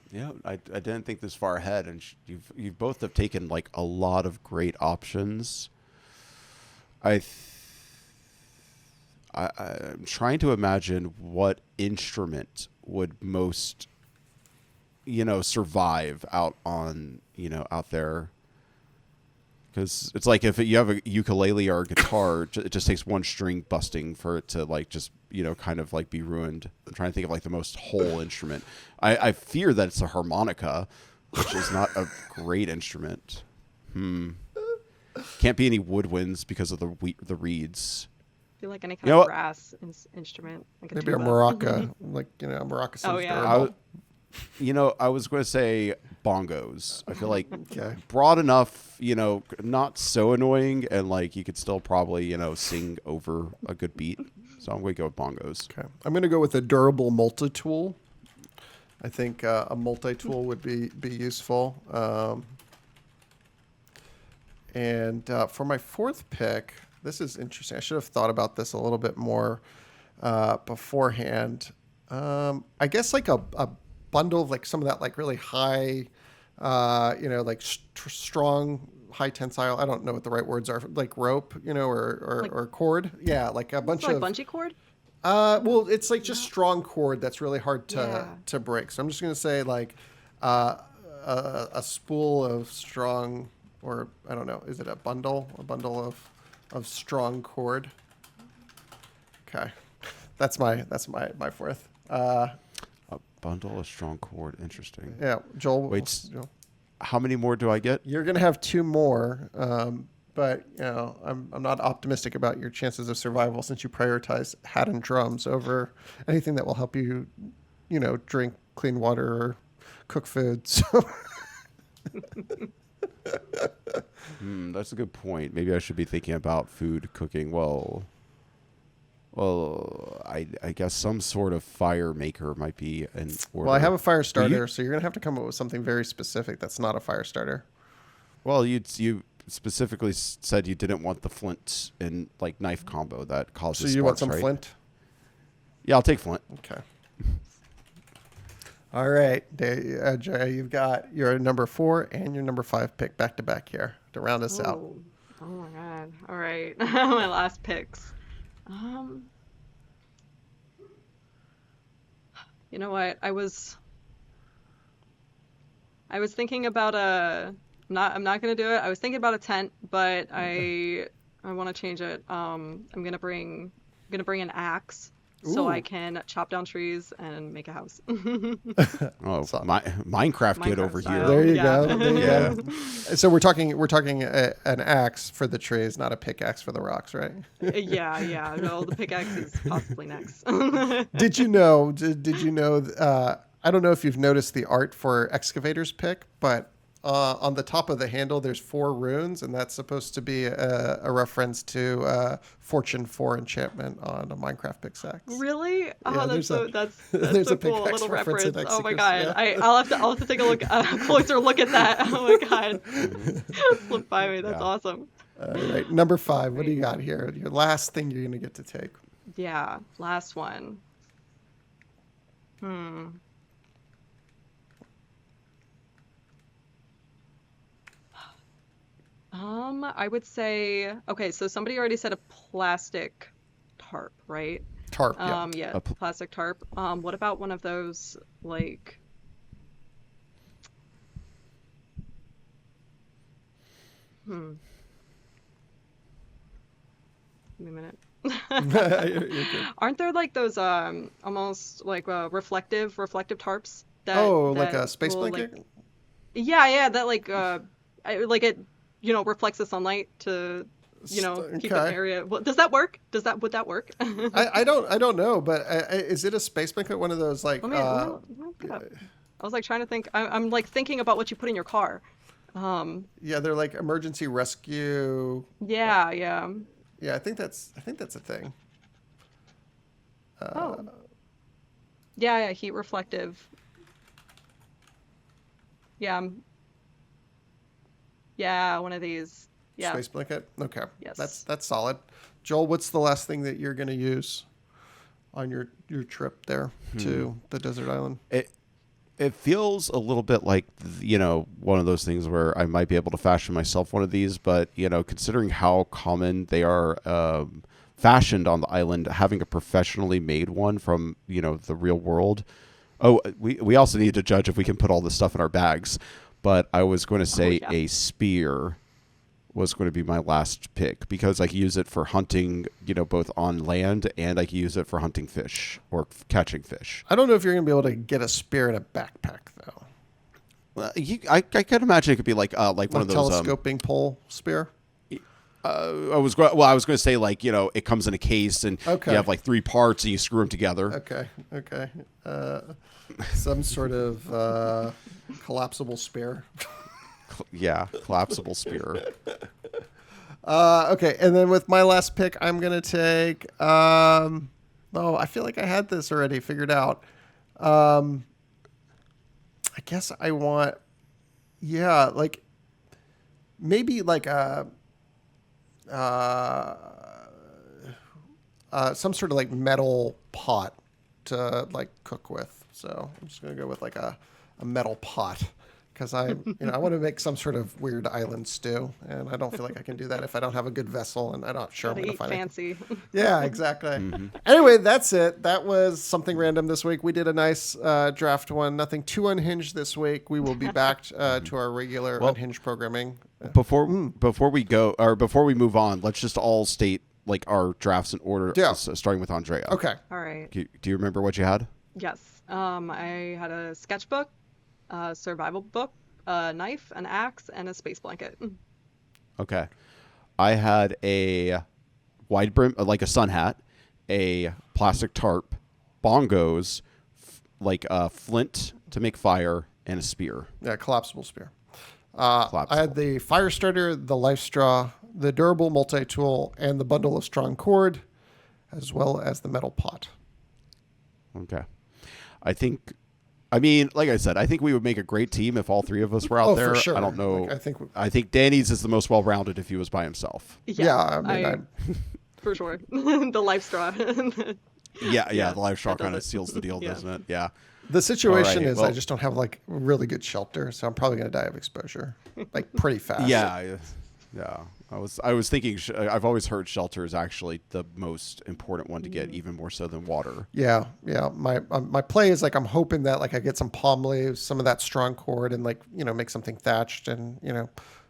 didn't think this far ahead, and you both have taken like a lot of great options. I'm trying to imagine what instrument would most, survive out there. Because it's like if you have a ukulele or a guitar, it just takes one string busting for it to kind of be ruined. I'm trying to think of the most whole instrument. I fear that it's a harmonica, which is not a great instrument. Can't be any woodwinds because of the reeds. I feel like any kind You know of what? brass instrument. Like Maybe a tuba. maraca. A maraca seems Oh, yeah. durable. I was going to say bongos. I feel like Okay. broad enough, not so annoying, and you could still probably, sing over a good beat. So I'm going to go with bongos. Okay. I'm going to go with a durable multi-tool. I think a multi-tool would be useful. And for my 4th pick, this is interesting. I should have thought about this a little bit more beforehand. I guess a bundle of some of that really high, strong, high tensile. I don't know what the right words are. Rope, or cord. Yeah, a bunch Like of bungee cord? Well, it's like just strong cord that's really hard to break. So I'm just gonna say like a spool of strong, or I don't know, is it a bundle? A bundle of strong cord. Okay, that's my fourth. A bundle of strong cord. Interesting. Yeah, Joel. Wait, Joel. how many more do I get? You're gonna have two more, but you know I'm not optimistic about your chances of survival since you prioritize hat and drums over anything that will help you, you know, drink clean water or cook food. So That's a good point. Maybe I should be thinking about food cooking. Well, I guess some sort of fire maker might be in order. well, I have a fire starter, so you're gonna have to come up with something very specific that's not a fire starter. Well, you specifically said you didn't want the flint and like knife combo that causes. So you want sparks, some right? flint? Yeah, I'll take flint. Okay. All right, Jay, you've got your number 4 and your number 5 pick back to back here to round us out. Oh my god. All right. My last picks. You know what? I was thinking about I'm not gonna do it. I was thinking about a tent, but I want to change it. I'm gonna bring an axe so I can chop down trees and make a house. Oh, Minecraft kid over style. here. There you Yeah. go. There you go. So we're talking an axe for the trees, not a pickaxe for the rocks, right? Yeah. No, the pickaxe is possibly next. Did you know? Did you know? I don't know if you've noticed the art for Excavator's pick, but on the top of the handle, there's 4 runes, and that's supposed to be a reference to Fortune 4 enchantment on a Minecraft pickaxe. Really? Oh, Yeah, that's so there's so a cool. A pickaxe little reference reference. in Oh my Execution, god. yeah. I'll have to take a look, closer look at that. Oh my god. Flip by me. That's Yeah. awesome. All right, number 5. What do you got here? Your last thing you're gonna get to take. Yeah. Last one. I would say, okay, so somebody already said a plastic tarp, right? Tarp. Yeah. Yeah, A plastic tarp. What about one of those, like, give me a minute. You're good. Aren't there like those almost like reflective tarps that Like that a space will, blanket? like, yeah, that like like it, you know, reflects the sunlight to, you know, keep Okay. an area. Well, does that work? Would that work? I don't know, but is it a space blanket? One of those like Let me look it up. I was like trying to think. I'm like thinking about what you put in your car. yeah, they're like emergency rescue. Yeah. Yeah, I think that's a thing. Oh. Yeah, heat reflective. Yeah. Yeah, one of these. Yeah. Space blanket. Okay. Yes. That's solid. Joel, what's the last thing that you're going to use on your trip there to the desert island? It feels a little bit like, you know, one of those things where I might be able to fashion myself one of these, but, you know, considering how common they are fashioned on the island, having a professionally made one from, you know, the real world. Oh, we also need to judge if we can put all this stuff in our bags. But I was going to say yeah. a spear was going to be my last pick because I can use it for hunting, you know, both on land and I can use it for hunting fish or catching fish. I don't know if you're going to be able to get a spear in a backpack though. Well, I could imagine it could be like one of those telescoping pole spear. I was going to say, like, you know, it comes in a case and Okay. you have like 3 parts and you screw them together. Okay. Some sort of collapsible spear. Yeah, collapsible spear. Okay, and then with my last pick, I'm gonna take. Oh, I feel like I had this already figured out. I guess I want. Yeah, like maybe like some sort of like metal pot to like cook with. So I'm just gonna go with like a metal pot because I want to make some sort of weird island stew, and I don't feel like I can do that if I don't have a good vessel, and I'm not sure I'm Gotta going to eat find fancy. Yeah, exactly. Anyway, that's it. That was something random this week. We did a nice draft one. Nothing too unhinged this week. We will be back to our regular unhinged programming. Before we go, or before we move on, let's just all state like our drafts in order, Yeah. starting with Andrea. Okay. All right. Do you remember what you had? Yes. I had a sketchbook, a survival book, a knife, an axe, and a space blanket. Okay. I had a wide brim, like a sun hat, a plastic tarp, bongos, like a flint to make fire, and a spear. Yeah, collapsible spear. I Collapsible. had the fire starter, the life straw, the durable multi-tool, and the bundle of strong cord, as well as the metal pot. Okay. Like I said, I think we would make a great team if all three of us were out there. For sure. I don't know. Like, I think Danny's is the most well-rounded if he was by himself. Yeah, I mean, For sure. The life straw. Yeah, the live straw that does kind of it. seals the deal, Yeah. doesn't it? Yeah. the situation Alrighty, is I well- just don't have like really good shelter, so I'm probably going to die of exposure, like pretty fast. Yeah. I was thinking. I've always heard shelter is actually the most important one to get, even more so than water. Yeah. My play is like I'm hoping that like I get some palm leaves, some of that strong cord, and like make something thatched, and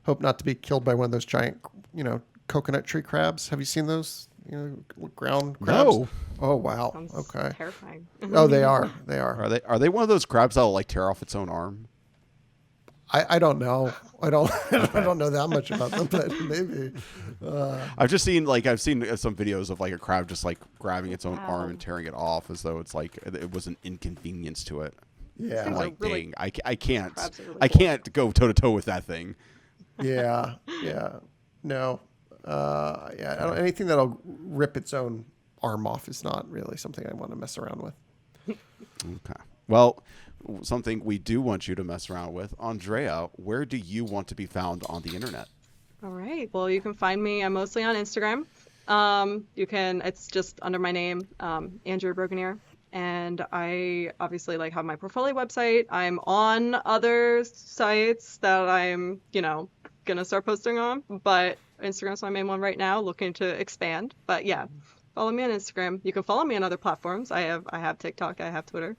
hope not to be killed by one of those giant coconut tree crabs. Have you seen those? Ground crabs. No. Oh wow. Sounds Okay. terrifying. Oh, they are. They are. Are they one of those crabs that'll like tear off its own arm? I don't know. I don't I don't know that much about them, but maybe. I've seen some videos of like a crab just like grabbing its own Wow. arm and tearing it off as though it's like it was an inconvenience to it. Yeah. I'm Seems like, really- dang, I can't. crabs are really I cool. can't go toe to toe with that thing. Yeah. No. Yeah. Anything that'll rip its own arm off is not really something I want to mess around with. Okay. Well, something we do want you to mess around with, Andrea. Where do you want to be found on the internet? All right. Well, you can find me. I'm mostly on Instagram. It's just under my name, Andrea Brogunier. And I obviously have my portfolio website. I'm on other sites that I'm, gonna start posting on, but Instagram's my main one right now, looking to expand. But yeah, follow me on Instagram. You can follow me on other platforms. I have TikTok, I have Twitter.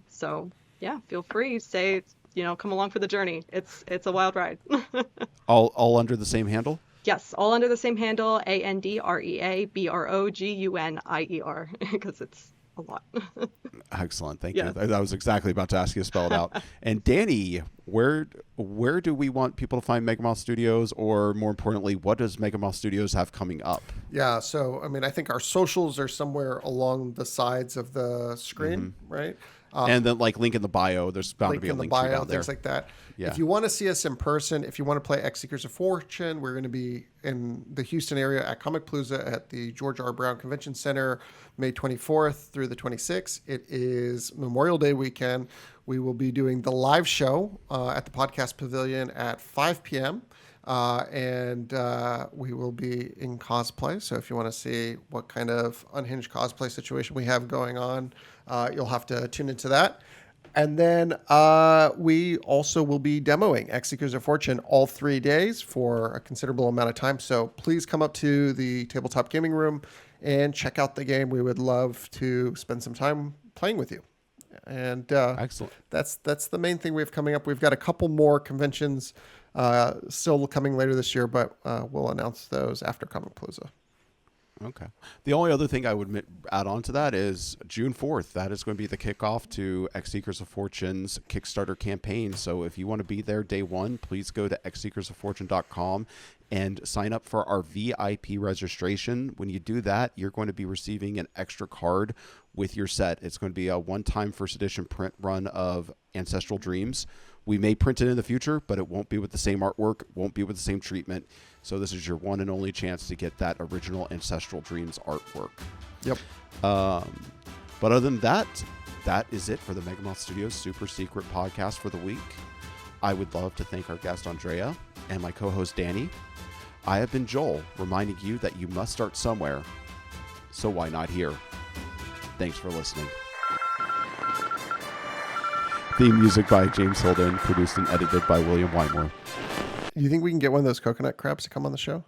So yeah, feel free to say, come along for the journey. It's a wild ride. All under the same handle? Yes, all under the same handle, AndreaBrogunier, because it's a lot. Excellent. Thank Yeah. you. I was exactly about to ask you to spell it out. And Danny, where do we want people to find Megamoth Studios, or more importantly, what does Megamoth Studios have coming up? Yeah. So, I mean, I think our socials are somewhere along the sides of the screen, right? And then link in the bio. There's bound to be a in the link tree bio, down there. things like that. Yeah. If you want to see us in person, if you want to play X Seekers of Fortune, we're going to be in the Houston area at Comic Palooza at the George R. Brown Convention Center, May 24th through the 26th. It is Memorial Day weekend. We will be doing the live show at the Podcast Pavilion at 5 p.m. And we will be in cosplay. So if you want to see what kind of unhinged cosplay situation we have going on, you'll have to tune into that. And then we also will be demoing X Seekers of Fortune all 3 days for a considerable amount of time. So please come up to the Tabletop Gaming Room and check out the game. We would love to spend some time playing with you. And Excellent. that's the main thing we have coming up. We've got a couple more conventions still coming later this year, but we'll announce those after Comic Palooza. Okay. The only other thing I would add on to that is June 4th. That is going to be the kickoff to X Seekers of Fortune's Kickstarter campaign. So if you want to be there day one, please go to xseekersoffortune.com and sign up for our VIP registration. When you do that, you're going to be receiving an extra card with your set. It's going to be a one-time first edition print run of Ancestral Dreams. We may print it in the future, but it won't be with the same artwork, won't be with the same treatment. So this is your one and only chance to get that original Ancestral Dreams artwork. Yep. But other than that, that is it for the Megamoth Studios Super Secret Podcast for the week. I would love to thank our guest Andrea and my co-host Danny. I have been Joel, reminding you that you must start somewhere. So why not here? Thanks for listening. Theme music by James Hilden, produced and edited by William Wymore. You think we can get one of those coconut crabs to come on the show?